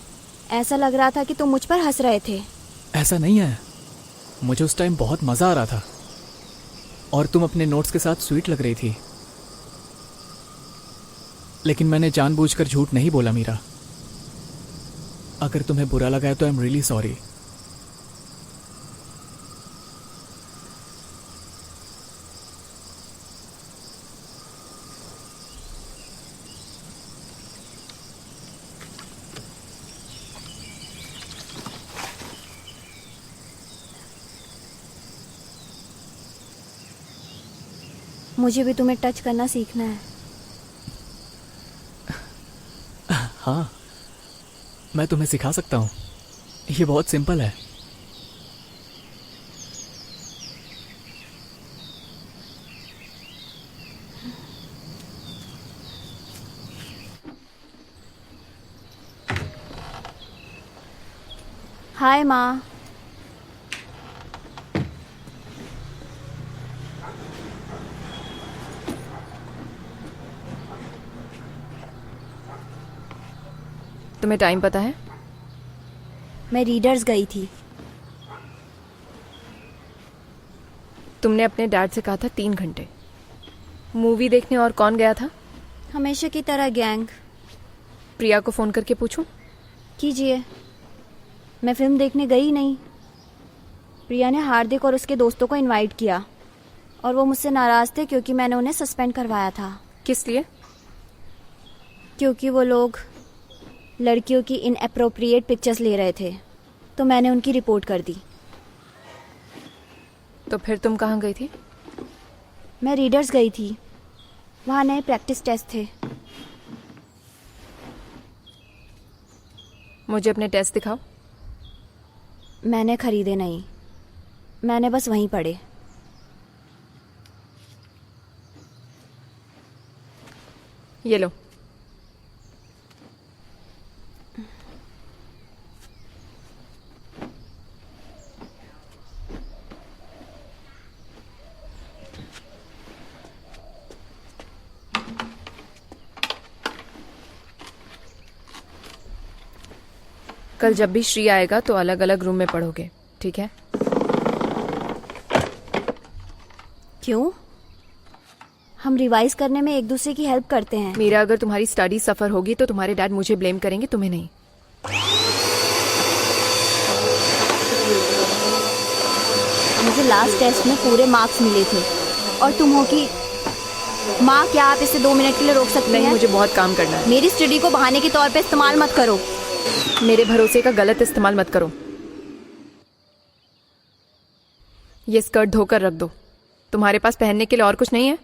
ऐसा लग रहा था कि तुम मुझ पर हंस रहे थे। ऐसा नहीं है, मुझे उस टाइम बहुत मजा आ रहा था और तुम अपने नोट्स के साथ स्वीट लग रही थी। लेकिन मैंने जानबूझकर झूठ नहीं बोला मीरा। अगर तुम्हें बुरा लगा है तो आई एम रियली सॉरी। मुझे भी तुम्हें टच करना सीखना है। हाँ, मैं तुम्हें सिखा सकता हूँ। ये बहुत सिंपल है। हाय माँ। तुम्हें टाइम पता है? मैं रीडर्स गई थी। तुमने अपने डैड से कहा था 3 घंटे। मूवी देखने और कौन गया था? हमेशा की तरह गैंग। प्रिया को फोन करके पूछूं? कीजिए। मैं फिल्म देखने गई नहीं। प्रिया ने हार्दिक और उसके दोस्तों को इनवाइट किया और वो मुझसे नाराज थे क्योंकि मैंने उन्हें सस्पेंड करवाया था। किस लिए? क्योंकि वो लोग लड़कियों की इनएप्रोप्रिएट पिक्चर्स ले रहे थे, तो मैंने उनकी रिपोर्ट कर दी। तो फिर तुम कहाँ गई थी? मैं रीडर्स गई थी। वहाँ नए प्रैक्टिस टेस्ट थे। मुझे अपने टेस्ट दिखाओ। मैंने खरीदे नहीं, मैंने बस वहीं पढ़े। ये लो। कल जब भी श्री आएगा तो अलग अलग रूम में पढ़ोगे, ठीक है? क्यों? हम रिवाइज करने में एक दूसरे की हेल्प करते हैं। मीरा, अगर तुम्हारी स्टडी सफर होगी तो तुम्हारे डैड मुझे ब्लेम करेंगे, तुम्हें नहीं। मुझे लास्ट टेस्ट में पूरे मार्क्स मिले थे और तुम हो कि माँ, क्या आप इसे 2 मिनट के लिए रोक सकते नहीं, हैं? मुझे बहुत काम करना है। मेरी स्टडी को बहाने के तौर पे इस्तेमाल मत करो। मेरे भरोसे का गलत इस्तेमाल मत करो। ये स्कर्ट धोकर रख दो। तुम्हारे पास पहनने के लिए और कुछ नहीं है?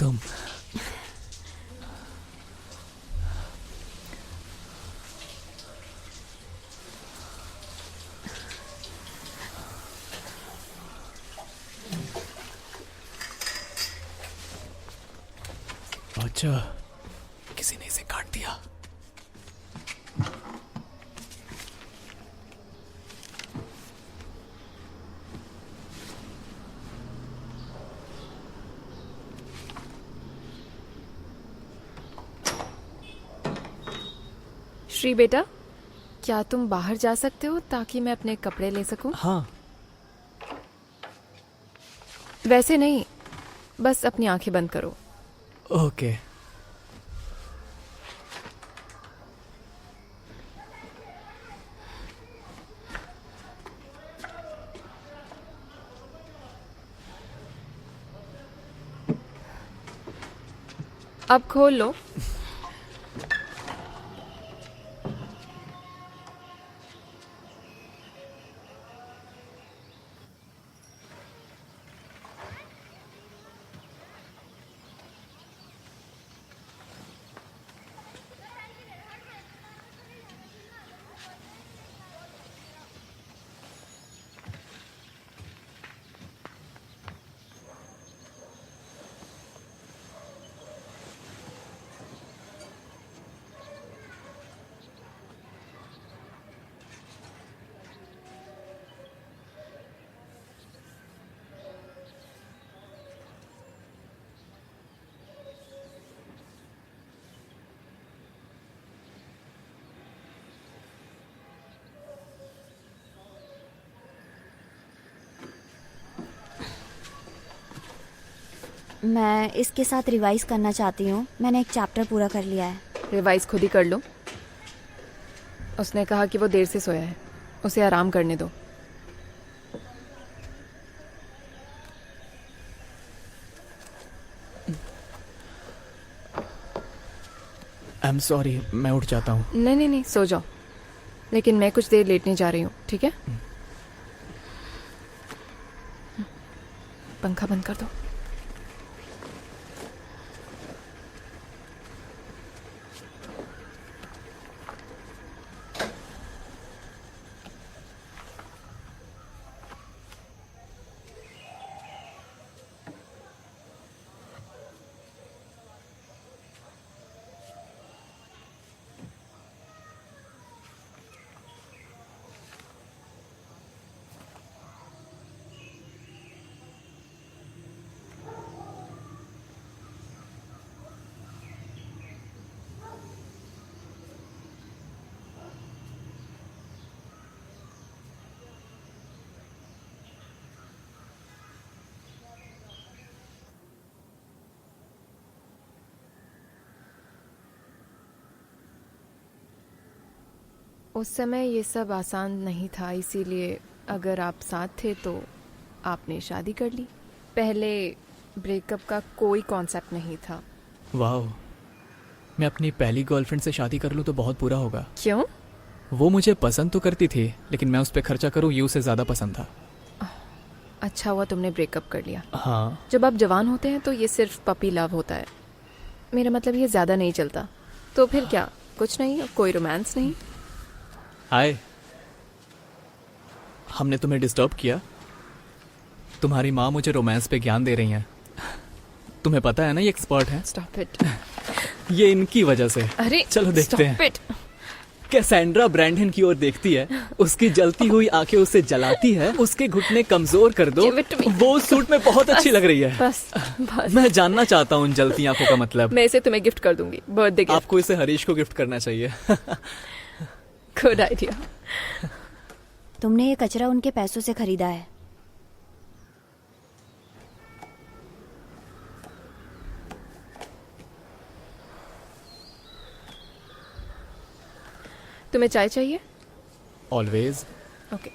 तुम। अच्छा, किसी ने इसे काट दिया। श्री बेटा, क्या तुम बाहर जा सकते हो ताकि मैं अपने कपड़े ले सकूं? हाँ। वैसे नहीं, बस अपनी आंखें बंद करो। ओके। अब खोल लो। मैं इसके साथ रिवाइज करना चाहती हूँ। मैंने एक चैप्टर पूरा कर लिया है। रिवाइज खुद ही कर लो। उसने कहा कि वो देर से सोया है, उसे आराम करने दो। आई एम सॉरी, मैं उठ जाता हूँ। नहीं नहीं नहीं, सो जाओ, लेकिन मैं कुछ देर लेटने जा रही हूँ, ठीक है? पंखा बंद कर दो। उस समय ये सब आसान नहीं था, इसीलिए अगर आप साथ थे तो आपने शादी कर ली। पहले ब्रेकअप का कोई कॉन्सेप्ट नहीं था। वाह, मैं अपनी पहली गर्लफ्रेंड से शादी कर लूँ तो बहुत बुरा होगा। क्यों? वो मुझे पसंद तो करती थी, लेकिन मैं उस पर खर्चा करूँ ये उसे ज़्यादा पसंद था। अच्छा हुआ तुमने ब्रेकअप कर लिया। हाँ। जब आप जवान होते हैं तो ये सिर्फ पपी लव होता है। मेरा मतलब ये ज़्यादा नहीं चलता। तो फिर क्या, कुछ नहीं, कोई रोमांस नहीं? हाय, हमने तुम्हें डिस्टर्ब किया? तुम्हारी माँ मुझे रोमांस पे ज्ञान दे रही हैं। तुम्हें पता है ना ये एक्सपर्ट हैं। Stop it. ये इनकी वजह से। अरे चलो देखते हैं। Stop it. कैसेंड्रा ब्रैंडन की ओर देखती है, उसकी जलती हुई आंखें उसे जलाती है, उसके घुटने कमजोर कर दो। Give it to me. वो सूट में बहुत अच्छी लग रही है। बस बस। मैं जानना चाहता हूँ उन जलती आंखों का मतलब। मैं इसे तुम्हें गिफ्ट कर दूंगी, बर्थडे गिफ्ट। आपको इसे हरीश को गिफ्ट करना चाहिए। Good idea. तुमने ये कचरा उनके पैसों से खरीदा है। तुम्हें चाय चाहिए? ऑलवेज। ओके।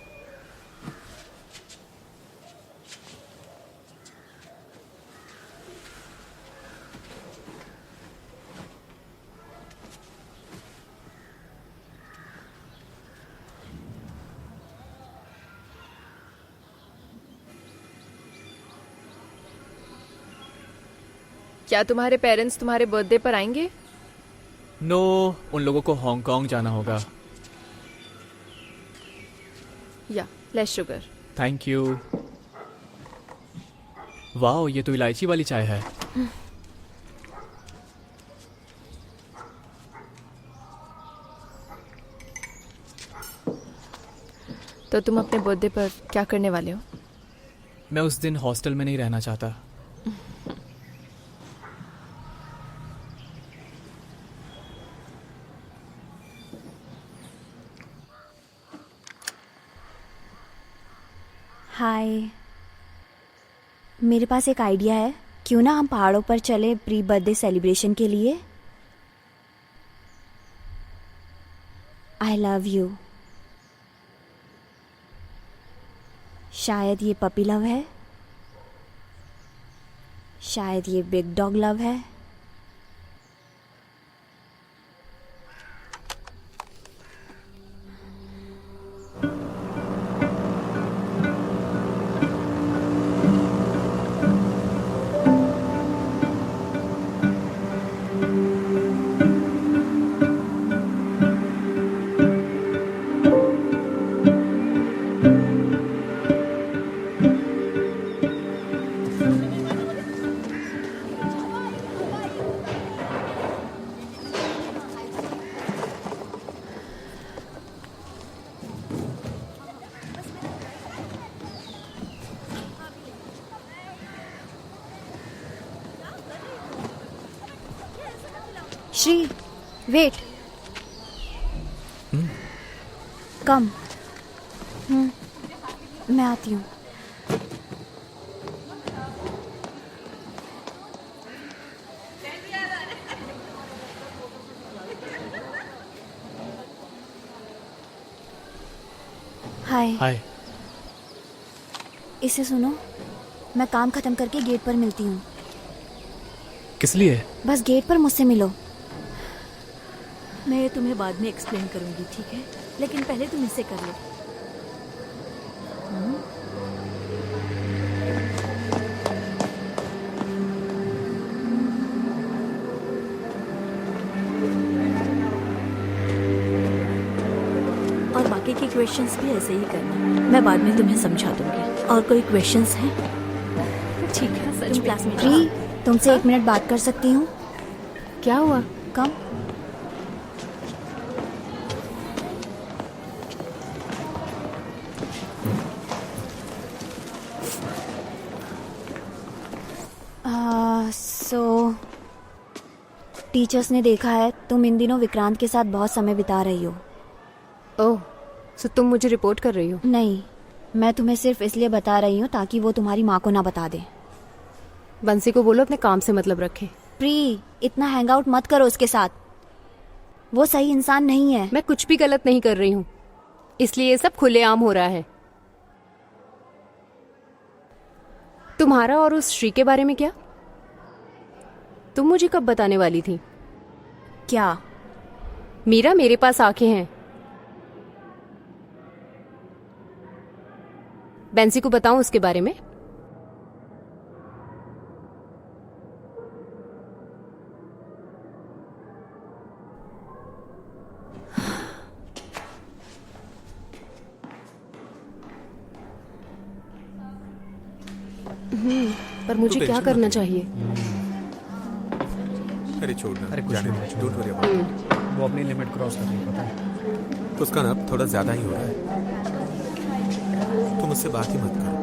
क्या तुम्हारे पेरेंट्स तुम्हारे बर्थडे पर आएंगे? नो, उन लोगों को हांगकांग जाना होगा। या लेस शुगर। Thank you. वाह, ये तो इलायची वाली चाय है। तो तुम अपने बर्थडे पर क्या करने वाले हो? मैं उस दिन हॉस्टल में नहीं रहना चाहता। हाय, मेरे पास एक आइडिया है। क्यों ना हम पहाड़ों पर चले प्री बर्थडे सेलिब्रेशन के लिए? I love you. शायद ये पपी लव है, शायद ये बिग डॉग लव है। श्री, वेट। कम। मैं आती हूँ। हाय। हाय। इसे सुनो, मैं काम खत्म करके गेट पर मिलती हूँ। किस लिए? बस गेट पर मुझसे मिलो। मैं तुम्हें बाद में एक्सप्लेन करूंगी, ठीक है? लेकिन पहले तुम इसे कर लो। और बाकी के क्वेश्चंस भी ऐसे ही करना, मैं बाद में तुम्हें समझा दूंगी। और कोई क्वेश्चंस हैं? ठीक है, तुम क्लास में प्री, तुमसे 1 मिनट बात कर सकती हूँ? क्या हुआ? कम। टीचर्स ने देखा है तुम इन दिनों विक्रांत के साथ बहुत समय बिता रही हो। ओह, सो तुम मुझे रिपोर्ट कर रही हो? नहीं, मैं तुम्हें सिर्फ इसलिए बता रही हूँ ताकि वो तुम्हारी माँ को ना बता दे। बंसी को बोलो अपने काम से मतलब रखे। प्री, इतना हैंग आउट मत करो उसके साथ, वो सही इंसान नहीं है। मैं कुछ भी गलत नहीं कर रही हूँ, इसलिए ये सब खुलेआम हो रहा है। तुम्हारा और उस श्री के बारे में क्या? तुम मुझे कब बताने वाली थी? क्या? मीरा, मेरे पास आंखें हैं। बेंसी को बताऊं उसके बारे में? पर मुझे क्या करना चाहिए? अरे छोड़ना, अरे कुछ नहीं, डोंट वरी अबाउट। वो अपनी लिमिट क्रॉस कर रही है, पता है? उसका ना थोड़ा ज्यादा ही हो रहा है। तुम उससे बात ही मत करो।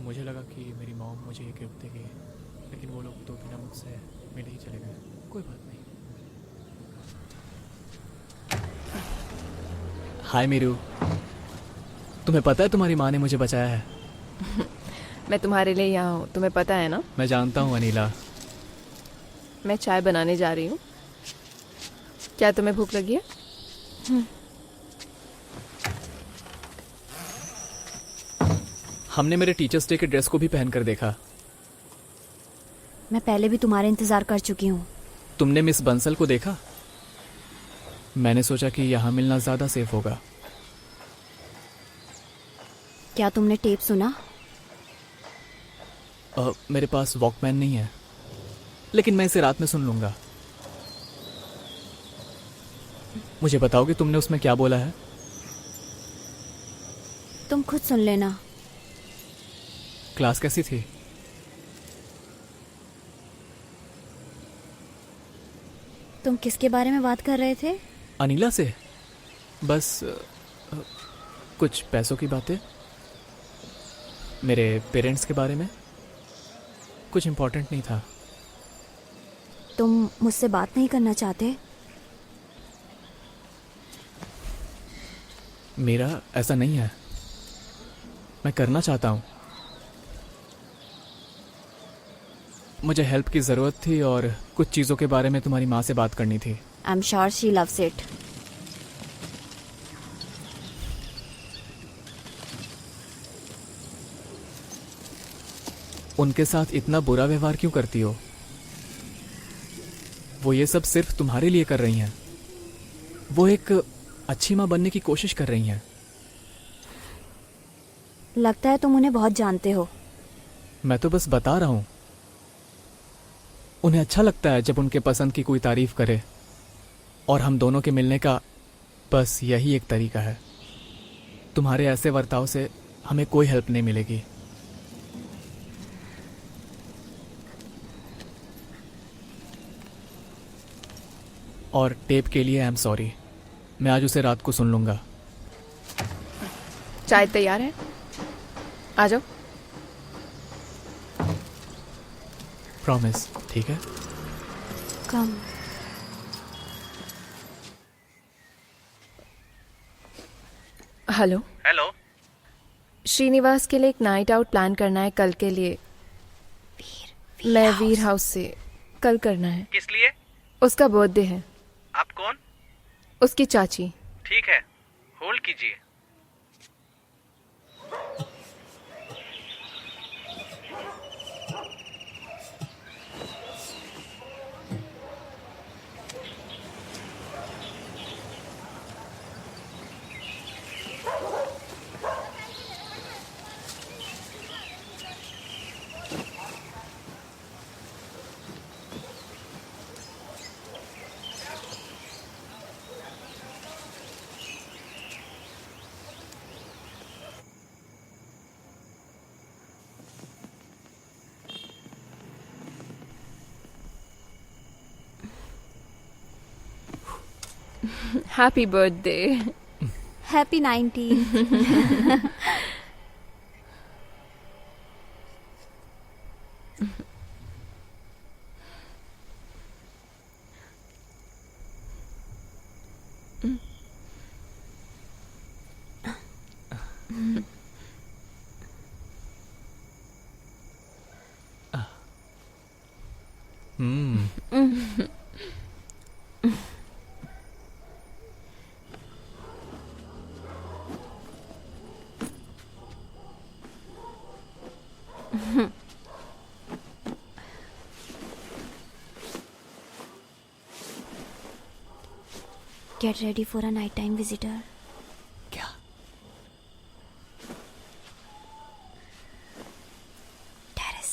मुझे लगा कि मेरी मॉम मुझे ये गिफ्ट देगी। लेकिन वो लोग तो बिना मुझसे मिले ही चले गए। कोई बात नहीं। हाय मीरू, तुम्हें पता है तुम्हारी माँ ने मुझे बचाया है? मैं तुम्हारे लिए यहाँ हूँ, तुम्हें पता है ना। मैं जानता हूँ अनीला। मैं चाय बनाने जा रही हूँ, क्या तुम्हें भूख लगी है? हमने मेरे टीचर्स डे के ड्रेस को भी पहन कर देखा। मैं पहले भी तुम्हारा इंतजार कर चुकी हूँ। तुमने मिस बंसल को देखा? मैंने सोचा कि यहाँ मिलना ज्यादा सेफ होगा। क्या तुमने टेप सुना? मेरे पास वॉकमैन नहीं है, लेकिन मैं इसे रात में सुन लूंगा। मुझे बताओगे तुमने उसमें क्या बोला है? तुम खुद सुन लेना। क्लास कैसी थी? तुम किसके बारे में बात कर रहे थे? अनीला से। बस कुछ पैसों की बातें, मेरे पेरेंट्स के बारे में। कुछ इम्पोर्टेंट नहीं था। तुम मुझसे बात नहीं करना चाहते? मेरा ऐसा नहीं है, मैं करना चाहता हूँ। मुझे हेल्प की ज़रूरत थी और कुछ चीज़ों के बारे में तुम्हारी माँ से बात करनी थी। I am sure she loves it. उनके साथ इतना बुरा व्यवहार क्यों करती हो? वो ये सब सिर्फ तुम्हारे लिए कर रही हैं। वो एक अच्छी माँ बनने की कोशिश कर रही हैं। लगता है तुम उन्हें बहुत जानते हो। मैं तो बस बता रहा हूँ। उन्हें अच्छा लगता है जब उनके पसंद की कोई तारीफ करे, और हम दोनों के मिलने का बस यही एक तरीका है। तुम्हारे ऐसे बर्ताव से हमें कोई हेल्प नहीं मिलेगी। और टेप के लिए आई एम सॉरी, मैं आज उसे रात को सुन लूंगा। चाय तैयार है, आ जाओ। प्रॉमिस, ठीक है? कम। हेलो। हेलो। श्रीनिवास के लिए एक नाइट आउट प्लान करना है कल के लिए। मैं वीर हाउस से कल करना है। किस लिए? उसका बर्थडे है। आप कौन? उसकी चाची। ठीक है, होल्ड कीजिए। Happy birthday. Happy 19। Get ready for a nighttime visitor. क्या? Terrace.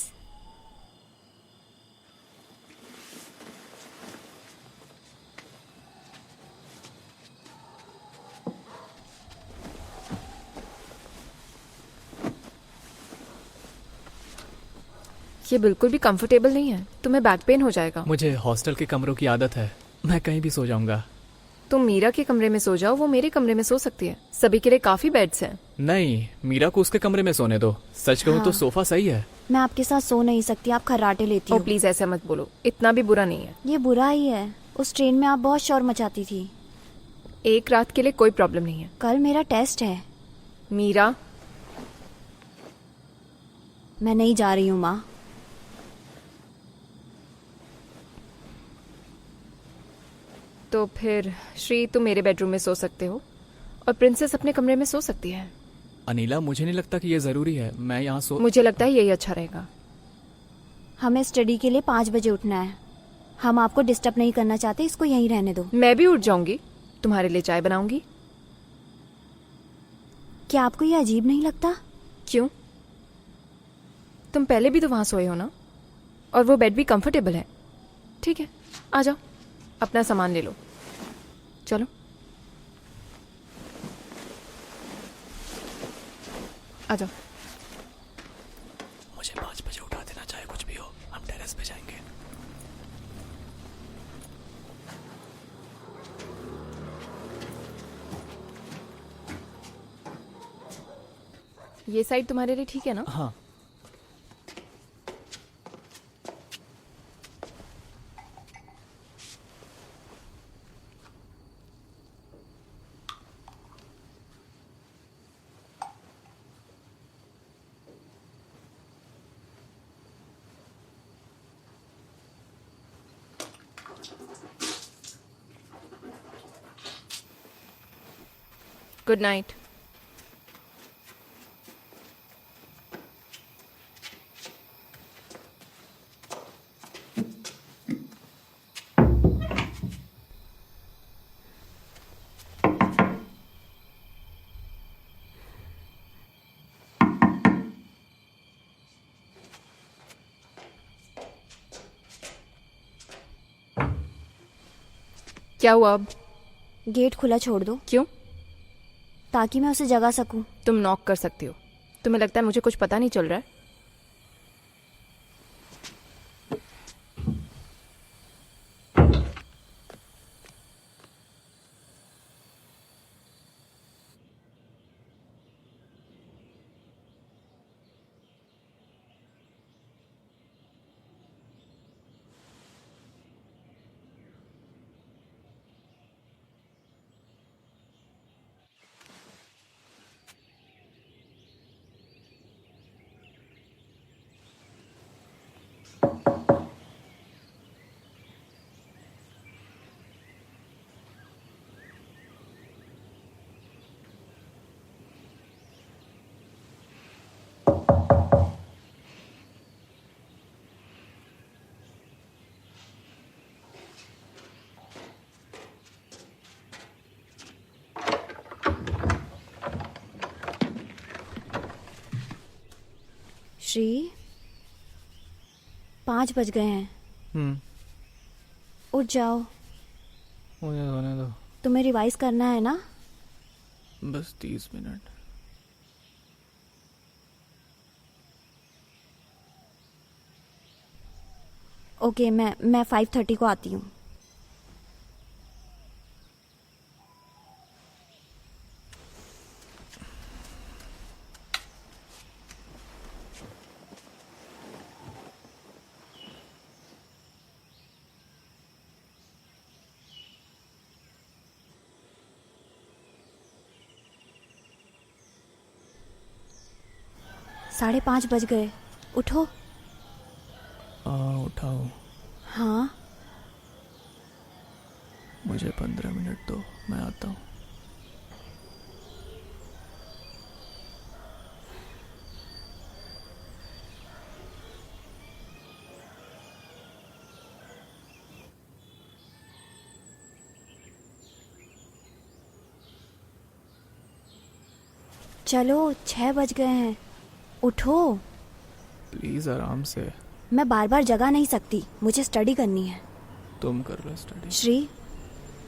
ये बिल्कुल भी कंफर्टेबल नहीं है, तुम्हें बैक पेन हो जाएगा। मुझे हॉस्टल के कमरों की आदत है, मैं कहीं भी सो जाऊंगा। तुम मीरा के कमरे में सो जाओ, वो मेरे कमरे में सो सकती है। सभी के लिए काफी बेड्स हैं। नहीं, मीरा को उसके कमरे में सोने दो। सच कहूँ तो सोफा सही है। मैं आपके साथ सो नहीं सकती, आप खर्राटे लेती ओ हो। प्लीज ऐसा मत बोलो, इतना भी बुरा नहीं है। ये बुरा ही है। उस ट्रेन में आप बहुत शोर मचाती थी। एक रात के लिए कोई प्रॉब्लम नहीं है। कल मेरा टेस्ट है। मीरा, मैं नहीं जा रही हूँ माँ। तो फिर श्री तुम मेरे बेडरूम में सो सकते हो और प्रिंसेस अपने कमरे में सो सकती है। अनिला, मुझे नहीं लगता कि ये जरूरी है। मैं यहाँ सो मुझे लगता है यही अच्छा रहेगा। हमें स्टडी के लिए 5 बजे उठना है। हम आपको डिस्टर्ब नहीं करना चाहते, इसको यहीं रहने दो। मैं भी उठ जाऊंगी, तुम्हारे लिए चाय बनाऊंगी। क्या आपको ये अजीब नहीं लगता? क्यों? तुम पहले भी तो वहां सोए हो ना, और वो बेड भी कंफर्टेबल है। ठीक है, आ जाओ, अपना सामान ले लो। चलो आ जाओ। मुझे 5 बजे उठा देना, चाहे कुछ भी हो। हम टेरेस पे जाएंगे। ये साइड तुम्हारे लिए ठीक है ना? हाँ। Good night. क्या हुआ अब? गेट खुला छोड़ दो। क्यों? ताकि मैं उसे जगा सकूं। तुम नॉक कर सकती हो। तुम्हें लगता है मुझे कुछ पता नहीं चल रहा है? श्री, 5 बज गए हैं। उठ जाओ। मुझे सोने दो। तुम्हें रिवाइज करना है ना? बस 30 मिनट। ओके, मैं 5:30 को आती हूँ। साढ़े 5 बज गए। उठो। उठाओ। हाँ, मुझे 15 मिनट दो, मैं आता हूँ। चलो 6 बज गए हैं। उठो। प्लीज आराम से। मैं बार बार जगा नहीं सकती, मुझे स्टडी करनी है। तुम कर लो स्टडी। श्री,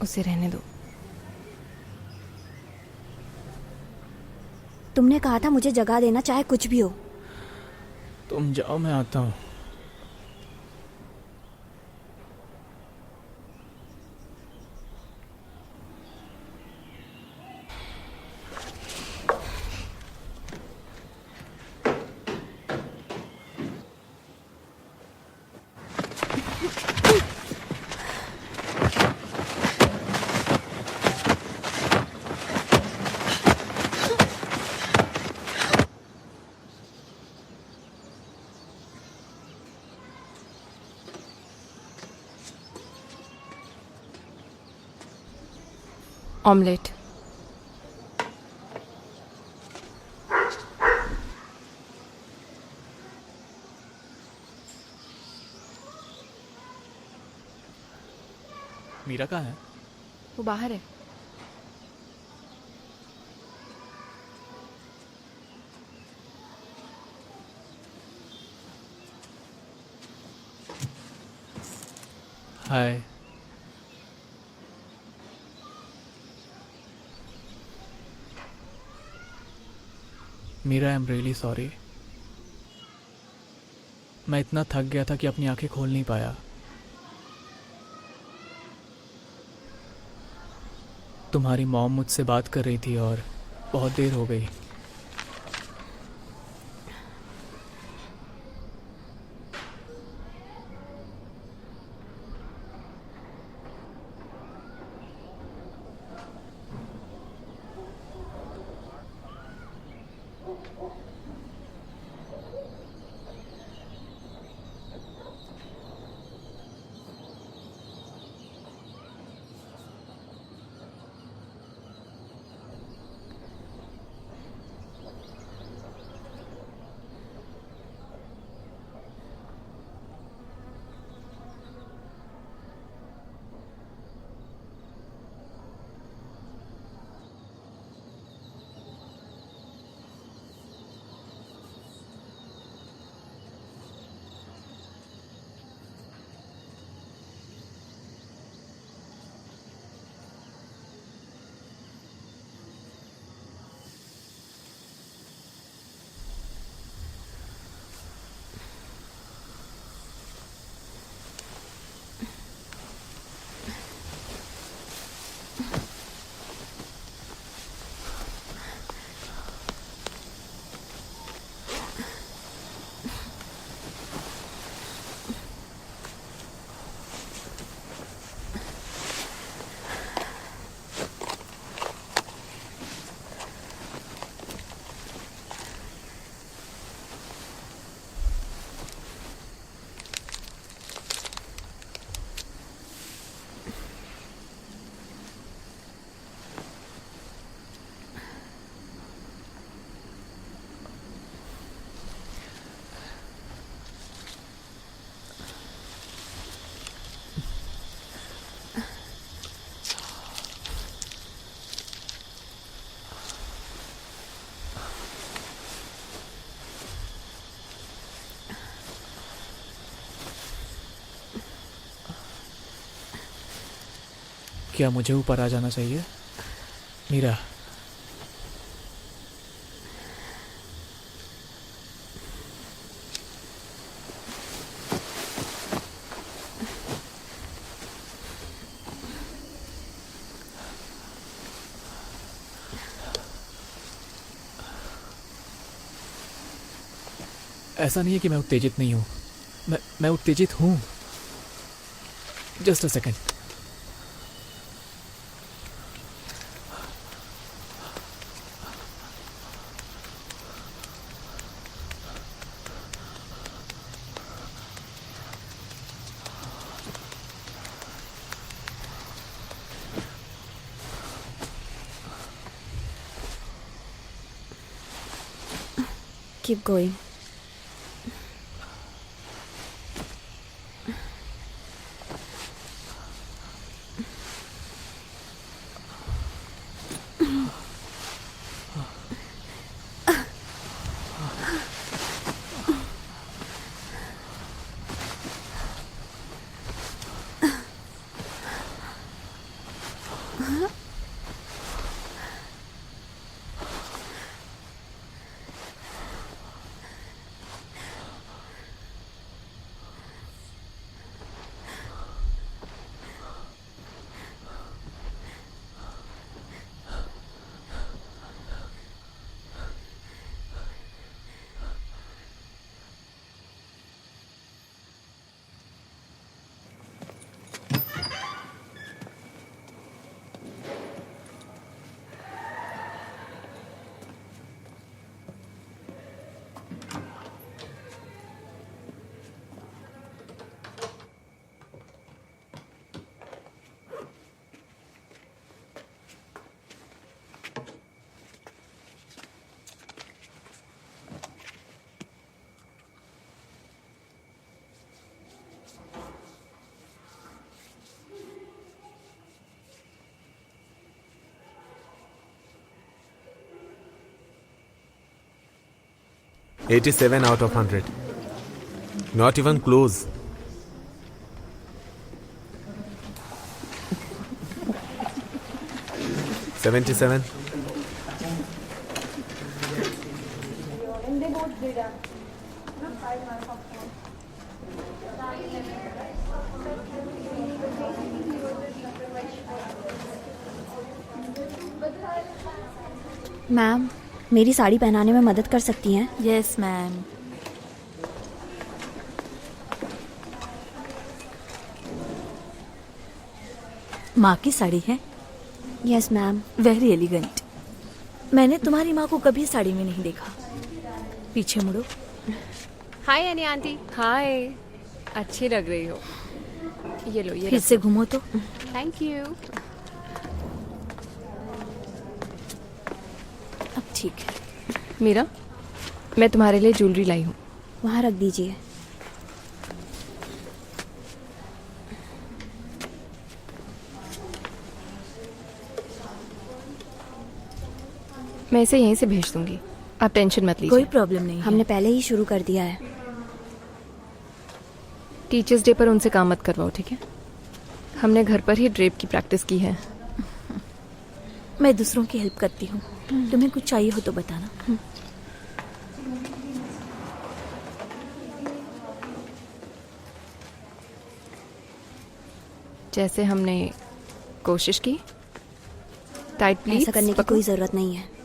उसे रहने दो। तुमने कहा था मुझे जगा देना, चाहे कुछ भी हो। तुम जाओ, मैं आता हूँ। ऑमलेट। मीरा कहाँ है? वो बाहर है। Hi. Meera, I am really sorry. मैं इतना थक गया था कि अपनी आंखें खोल नहीं पाया। तुम्हारी मॉम मुझसे बात कर रही थी और बहुत देर हो गई। क्या मुझे ऊपर आ जाना चाहिए? मीरा, ऐसा नहीं है कि मैं उत्तेजित नहीं हूं। मैं उत्तेजित हूं। Just a second. Keep going. 87 out of 100. Not even close. $77. Ma'am, मेरी साड़ी पहनाने में मदद कर सकती हैं? Yes ma'am. माँ की साड़ी है? Yes ma'am. Very elegant. मैंने तुम्हारी माँ को कभी साड़ी में नहीं देखा। पीछे मुड़ो। हाय एनी आंटी। हाय, अच्छी लग रही हो। ये लो, ये फिर से घूमो तो। Thank you. अब ठीक है। मीरा, मैं तुम्हारे लिए ज्वेलरी लाई हूँ। वहाँ रख दीजिए। मैं इसे यहीं से भेज दूंगी, आप टेंशन मत लीजिए। कोई प्रॉब्लम नहीं है। हमने पहले ही शुरू कर दिया है। टीचर्स डे पर उनसे काम मत करवाओ, ठीक है? हमने घर पर ही ड्रेप की प्रैक्टिस की है। मैं दूसरों की हेल्प करती हूँ। तुम्हें कुछ चाहिए हो तो बताना। जैसे हमने कोशिश की। Tight please. ऐसा करने की कोई जरूरत नहीं है।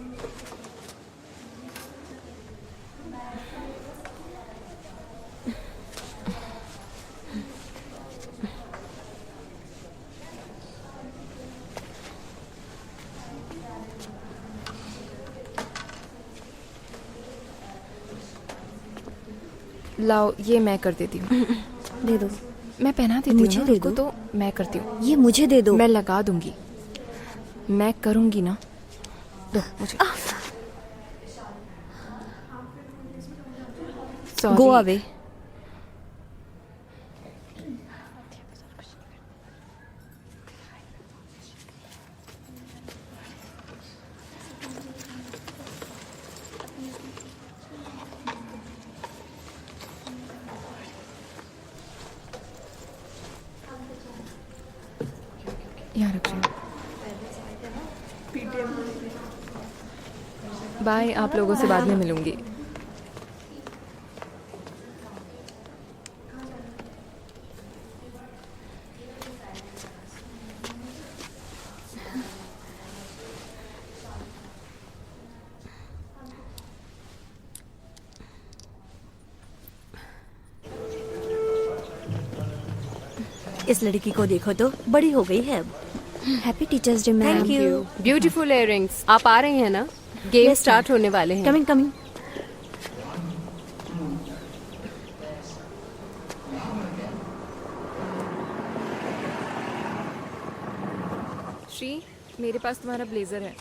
लाओ, ये मैं कर देती हूँ। दे दो। मैं पहना देती हूँ मुझे ना दे उसको, दो। तो मैं करती हूँ। ये मुझे दे दो। मैं लगा दूंगी, मैं करूंगी ना। दो मुझे। Sorry. Go away. यहाँ रख रही हूँ। बाय, आप लोगों से बाद में मिलूंगी। इस लड़की को देखो तो बड़ी हो गई है अब। Happy teachers day ma'am. Thank you. Beautiful earrings. आप आ रहे हैं ना? Game Yes, start ma'am. होने वाले हैं। Coming coming. श्री, मेरे पास तुम्हारा ब्लेजर है।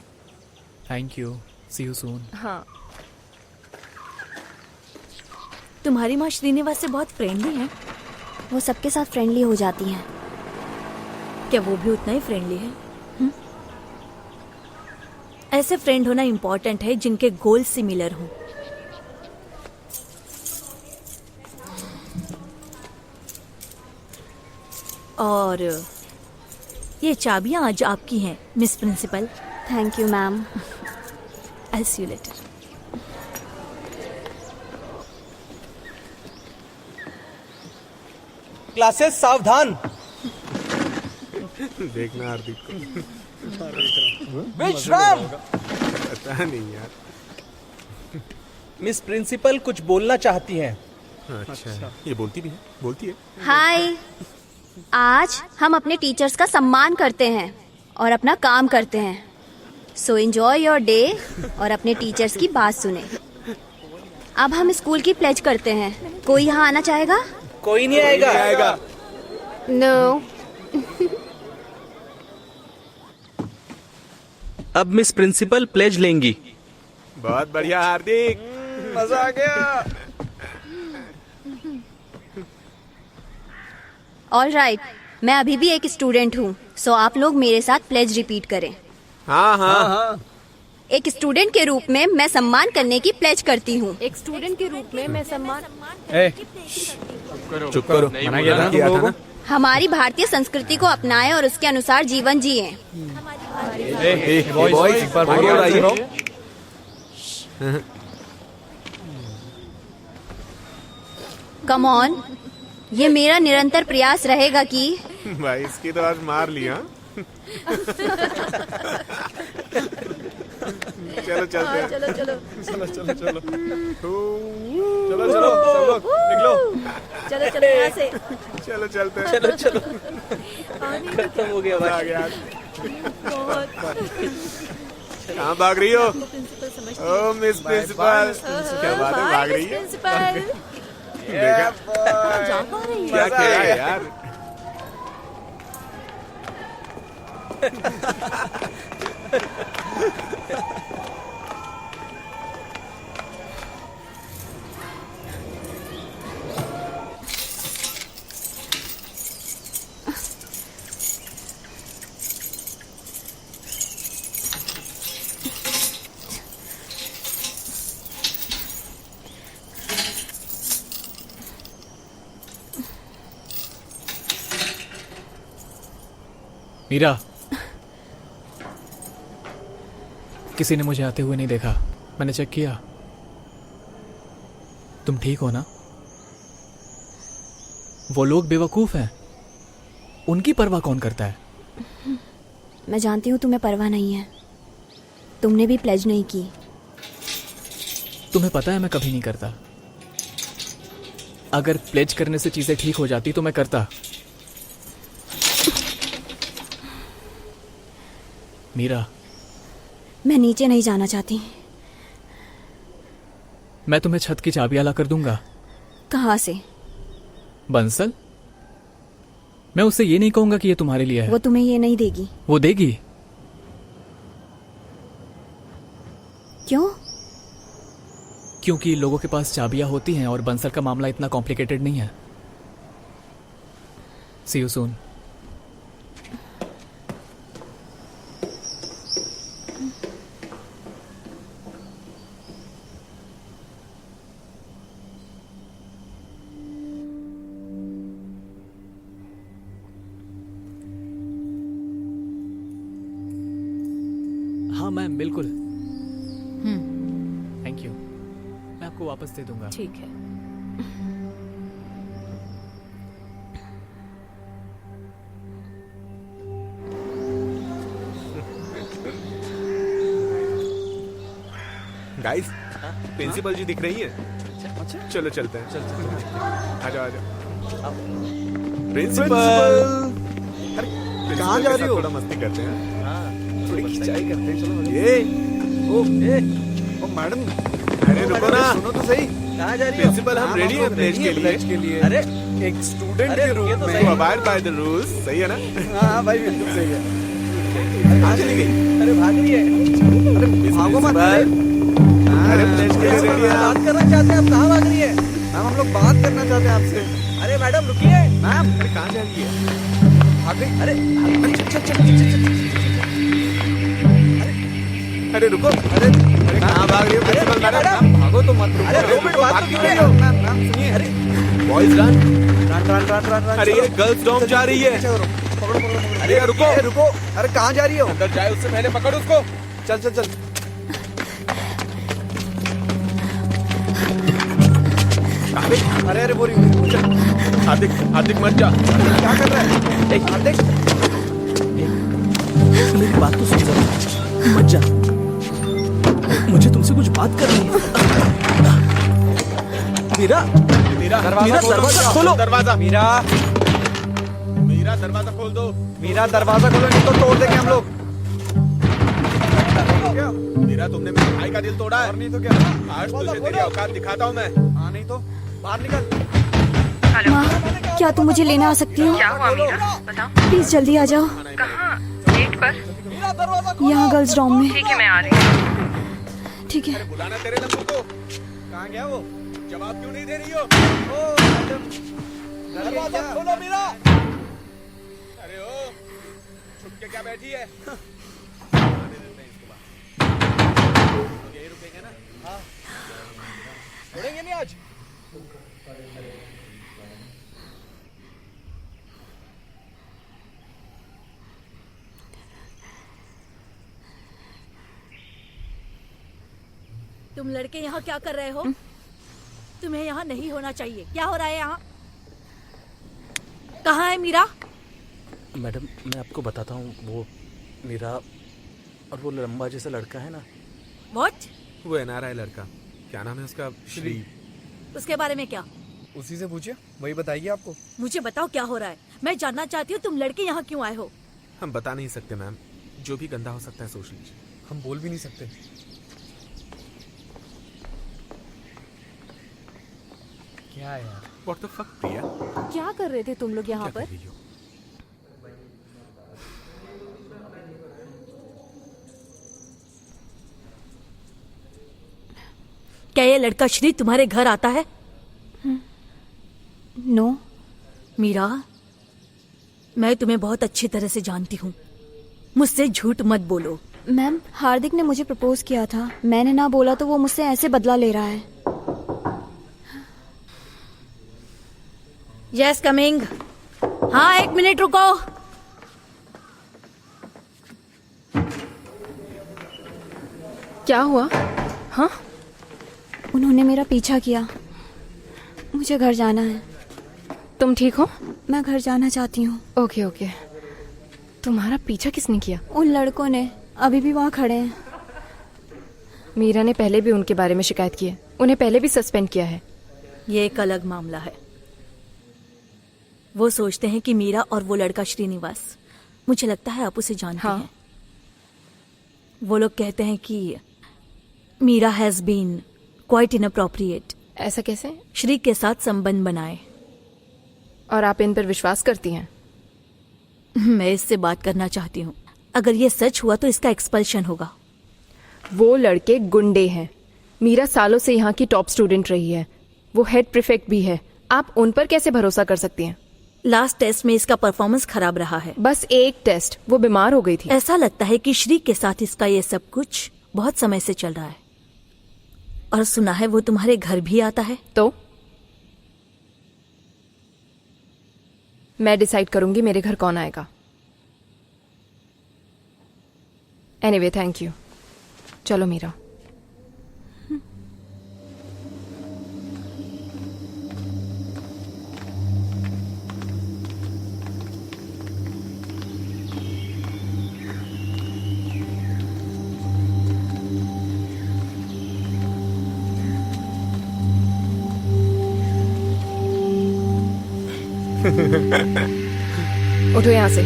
Thank you, see you soon. हाँ, तुम्हारी माँ श्रीनिवास से बहुत फ्रेंडली है। वो सबके साथ फ्रेंडली हो जाती हैं। क्या वो भी उतना ही फ्रेंडली है? ऐसे फ्रेंड होना इम्पोर्टेंट है जिनके गोल सिमिलर हों। और ये चाबियां आज आपकी हैं, miss principal. Thank you ma'am. I see you later. Classes सावधान। देखना हार्दिक को। विश्राम। पता नहीं यार। मिस प्रिंसिपल कुछ बोलना चाहती हैं। अच्छा, ये बोलती भी है? बोलती है। हाय, आज हम अपने टीचर्स का सम्मान करते हैं और अपना काम करते हैं। सो एंजॉय योर डे और अपने टीचर्स की बात सुने। अब हम स्कूल की प्लेज करते हैं। कोई यहाँ आना चाहेगा? कोई नहीं आएगा। नो। अब मिस प्रिंसिपल प्लेज लेंगी। बहुत बढ़िया हार्दिक, मजा आ गया। ऑलराइट, मैं अभी भी एक स्टूडेंट हूँ, सो आप लोग मेरे साथ प्लेज रिपीट करें। हाँ हाँ। एक स्टूडेंट के रूप में मैं सम्मान करने की प्लेज करती हूँ। एक स्टूडेंट के रूप में मैं सम्मान चुप करो, मना किया था ना। हमारी भारतीय संस्कृति को अपनाएं और उसके अनुसार जीवन जिए। बॉयज एक बार बोलो। कम ऑन, ये मेरा निरंतर प्रयास रहेगा कि भाई इसकी तो आज मार लिया। चलो चलते हैं। चलो चलो चलो चलो चलो चलो चलो सब लोग निकलो। चलो चलो यहाँ से। चलो चलते हैं। चलो चलो खत्म हो गया आ भाई। गया। कहाँ भाग रही हो? ओ मिस प्रिंसिपल, क्या बात है, भाग रही है? देखा क्या खेला है यार। मीरा, किसी ने मुझे आते हुए नहीं देखा। मैंने चेक किया। तुम ठीक हो ना? वो लोग बेवकूफ हैं, उनकी परवाह कौन करता है? मैं जानती हूँ तुम्हें परवाह नहीं है। तुमने भी प्लेज नहीं की। तुम्हें पता है मैं कभी नहीं करता। अगर प्लेज करने से चीजें ठीक हो जाती तो मैं करता। मीरा, मैं नीचे नहीं जाना चाहती। मैं तुम्हें छत की चाबियां ला कर दूंगा। कहाँ से? बंसल, मैं उससे ये नहीं कहूंगा कि ये तुम्हारे लिए है। वो तुम्हें ये नहीं देगी। वो देगी। क्यों? क्योंकि लोगों के पास चाबियां होती हैं और बंसल का मामला इतना कॉम्प्लिकेटेड नहीं है। सी यू सून। हाँ मैम, बिल्कुल। Thank you. मैं आपको वापस दे दूंगा। ठीक है। गाइस, प्रिंसिपल जी दिख रही है। चलो चलते हैं। आ जाओ आ जाओ। प्रिंसिपल, अरे कहाँ जा रही हो? थोड़ा मस्ती करते हैं। थोड़ी खिंचाई करते हैं। चलो ओ मैडम, अरे रुको ना, सुनो तो सही। कहाँ जा रही हो? प्रिंसिपल, हम रेडी हैं प्लेज के लिए। अरे एक स्टूडेंट के रूप में अबाइड बाय द रूल्स, सही है ना? हाँ भाई, बिल्कुल सही है। कहाँ चली गई? अरे भाग रही है। अरे भागो मत। अरे प्लेज के लिए रेडी है। बात करना चाहते हैं आप, कहाँ भाग रही है? मैम, हम लोग बात करना चाहते हैं आपसे। अरे मैडम रुकिए। मैम, अरे कहाँ जा रही है? भाग गई। अरे चल। अरे रुको। अरे कहाँ भाग रही हो प्रिंसिपल मैडम? भागो तो मत। अरे 2 मिनट बात तो क्यों रही हो? मैम सुनिए। अरे बॉयज रन। अरे ये गर्ल्स डॉम जा रही है। अरे रुको। अरे कहाँ जा रही हो? अंदर जाए उससे पहले पकड़ उसको। चल। अरे बोरी। हार्दिक मत जा। क्या कर रहा है? हार्दिक, मेरी बात तो सुन जरा। मत जा, मुझे तुमसे कुछ बात करनी है। मीरा, दरवाजा खोलो। मीरा, दरवाजा खोल दो। मीरा, दरवाजा खोलो, नहीं तो तोड़ देंगे हम लोग। मीरा, तुमने मेरे भाई का दिल तोड़ा है। और नहीं तो क्या? आज तुझे तेरी औकात दिखाता हूँ मैं। हाँ, नहीं तो बाहर निकल। माँ, क्या तुम मुझे लेने आ सकती हो? प्लीज जल्दी आ जाओ। कहाँ? गेट पर? यहाँ गर्ल्स डॉम में। ठीक है, मैं आ रही हूँ। ठीक है। बुलाना तेरे नंबर को। कहाँ गया वो? जवाब क्यों नहीं दे रही हो? दरवाजा खोलो मीरा। अरे ओ, छुप के क्या बैठी है? तुम लड़के यहाँ क्या कर रहे हो? तुम्हें यहाँ नहीं होना चाहिए। क्या हो रहा है यहाँ? कहाँ है मीरा? मैडम मैं आपको बताता हूँ, वो मीरा और वो लंबा जैसा लड़का है ना। What? वो NRI लड़का, क्या नाम है उसका? श्री। उसके बारे में क्या? उसी से पूछिए, वही बताइए आपको। मुझे बताओ क्या हो रहा है। मैं जानना चाहती हूँ तुम लड़के यहाँ क्यों आए हो। हम बता नहीं सकते मैम, जो भी गंदा हो सकता है सोच लीजिए। हम बोल भी नहीं सकते। क्या यार? What the fuck प्रिया? क्या कर रहे थे तुम लोग यहाँ क्या पर? कर रही हो? क्या ये लड़का श्री तुम्हारे घर आता है? नो। मीरा, मैं तुम्हें बहुत अच्छी तरह से जानती हूँ। मुझसे झूठ मत बोलो। मैम, हार्दिक ने मुझे प्रपोज किया था। मैंने ना बोला तो वो मुझसे ऐसे बदला ले रहा है। Yes coming. हाँ 1 मिनट रुको। क्या हुआ? हाँ, उन्होंने मेरा पीछा किया। मुझे घर जाना है। तुम ठीक हो? मैं घर जाना चाहती हूँ। Okay okay. तुम्हारा पीछा किसने किया? उन लड़कों ने, अभी भी वहाँ खड़े हैं। मीरा ने पहले भी उनके बारे में शिकायत की है। उन्हें पहले भी सस्पेंड किया है। ये एक अलग मामला है। वो सोचते हैं कि मीरा और वो लड़का श्रीनिवास, मुझे लगता है आप उसे जानते हाँ। हैं। वो लोग कहते हैं कि Meera has been quite inappropriate. ऐसा कैसे? श्री के साथ संबंध बनाए। और आप इन पर विश्वास करती हैं? मैं इससे बात करना चाहती हूँ। अगर ये सच हुआ तो इसका एक्सपल्शन होगा। वो लड़के गुंडे हैं। मीरा सालों से यहाँ की टॉप स्टूडेंट रही है। वो हेड प्रीफेक्ट भी है। आप उन पर कैसे भरोसा कर सकती हैं? लास्ट टेस्ट में इसका परफॉर्मेंस खराब रहा है। बस एक टेस्ट, वो बीमार हो गई थी। ऐसा लगता है कि श्री के साथ इसका ये सब कुछ बहुत समय से चल रहा है। और सुना है वो तुम्हारे घर भी आता है। तो मैं डिसाइड करूंगी मेरे घर कौन आएगा। Anyway thank you. चलो मीरा। उठो यहां से।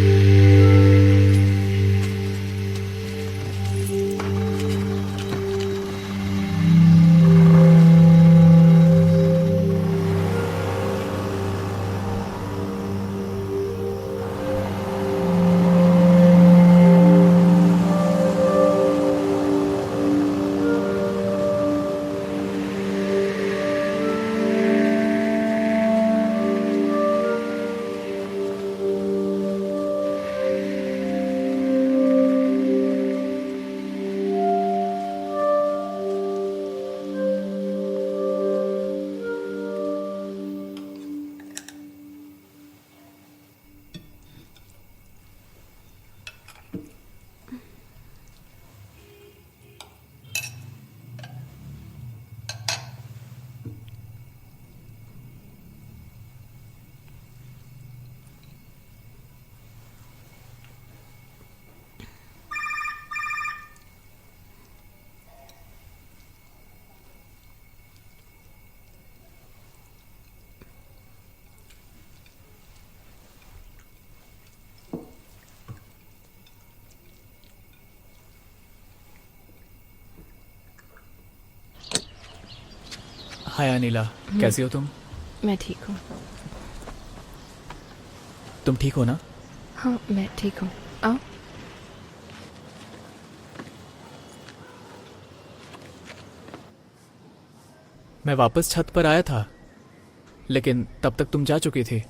हाय अनिला, कैसी हो तुम? मैं ठीक हूँ। तुम ठीक हो ना? हाँ मैं ठीक हूँ। आओ। मैं वापस छत पर आया था, लेकिन तब तक तुम जा चुकी थी।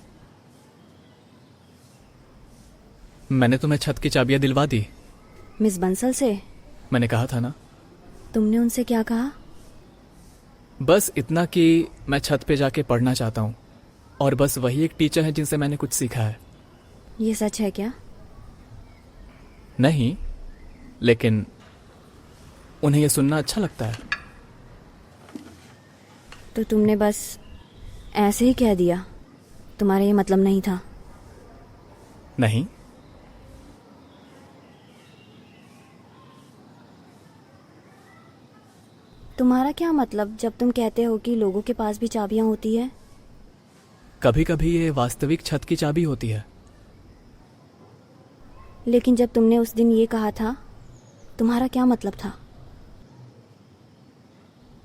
मैंने तुम्हें छत की चाबियां दिलवा दी। मिस बंसल से? मैंने कहा था ना। तुमने उनसे क्या कहा? बस इतना कि मैं छत पे जाके पढ़ना चाहता हूँ, और बस वही एक टीचर है जिनसे मैंने कुछ सीखा है। ये सच है क्या? नहीं, लेकिन उन्हें यह सुनना अच्छा लगता है। तो तुमने बस ऐसे ही कह दिया? तुम्हारा ये मतलब नहीं था? नहीं। तुम्हारा क्या मतलब जब तुम कहते हो कि लोगों के पास भी चाबियां होती है? कभी कभी ये वास्तविक छत की चाबी होती है। लेकिन जब तुमने उस दिन ये कहा था, तुम्हारा क्या मतलब था?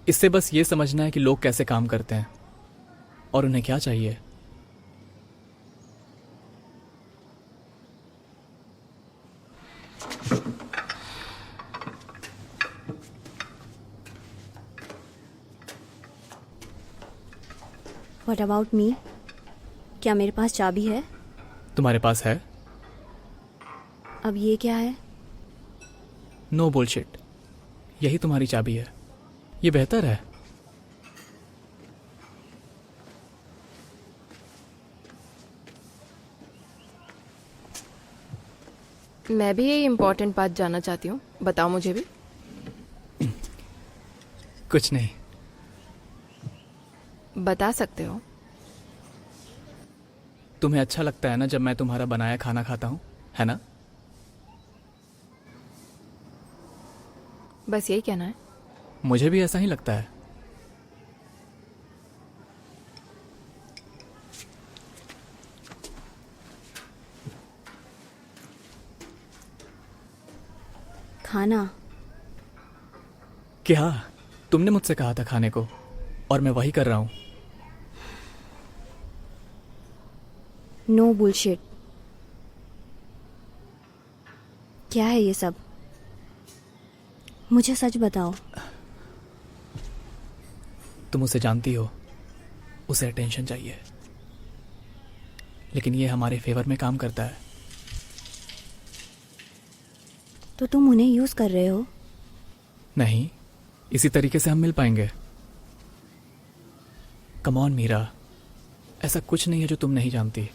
इससे बस ये समझना है कि लोग कैसे काम करते हैं और उन्हें क्या चाहिए। What about me? क्या मेरे पास चाबी है? तुम्हारे पास है? अब ये क्या है? No bullshit. यही तुम्हारी चाबी है। ये बेहतर है। मैं भी ये इम्पोर्टेंट बात जानना चाहती हूँ, बताओ मुझे भी। कुछ नहीं। बता सकते हो? तुम्हें अच्छा लगता है ना जब मैं तुम्हारा बनाया खाना खाता हूँ, है ना? बस यही कहना है? मुझे भी ऐसा ही लगता है। खाना? क्या? तुमने मुझसे कहा था खाने को और मैं वही कर रहा हूं। No bullshit. क्या है ये सब? मुझे सच बताओ। तुम उसे जानती हो, उसे अटेंशन चाहिए, लेकिन ये हमारे फेवर में काम करता है। तो तुम उन्हें यूज कर रहे हो? नहीं, इसी तरीके से हम मिल पाएंगे। कम ऑन मीरा, ऐसा कुछ नहीं है जो तुम नहीं जानती।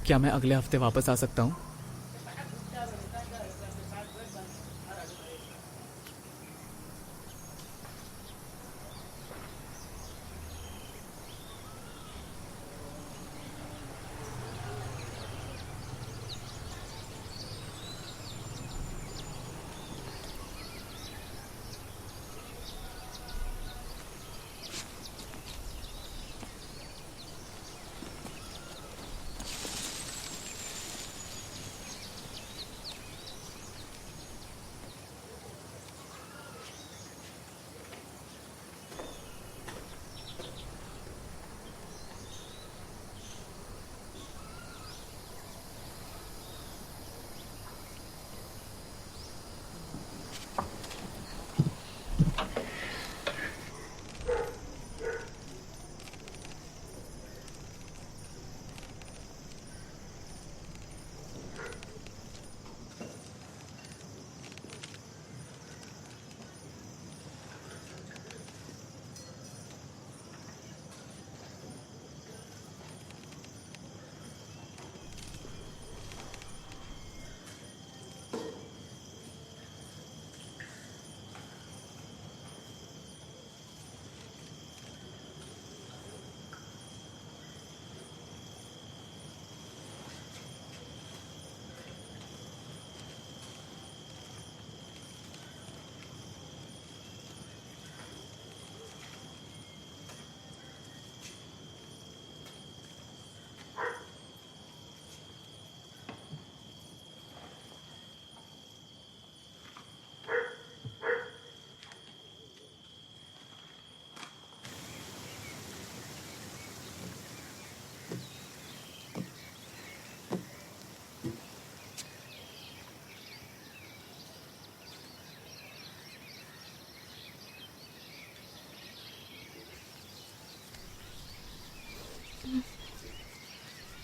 क्या मैं अगले हफ्ते वापस आ सकता हूँ?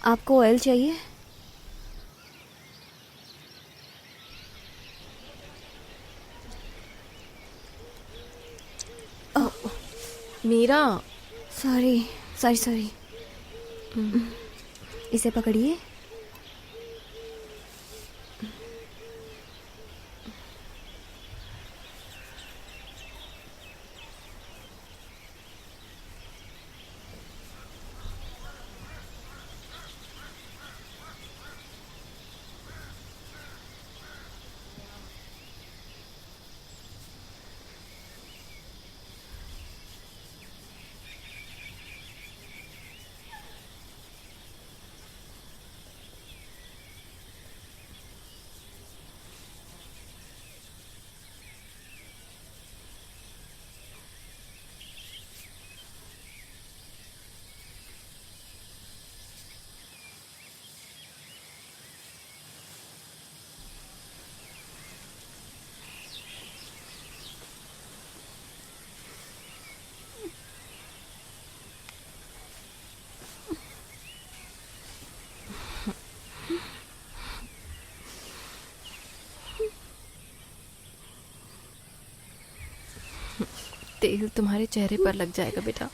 आपको ऑयल चाहिए? Meera, sorry sorry sorry. इसे पकड़िए। तेल तुम्हारे चेहरे पर लग जाएगा बेटा।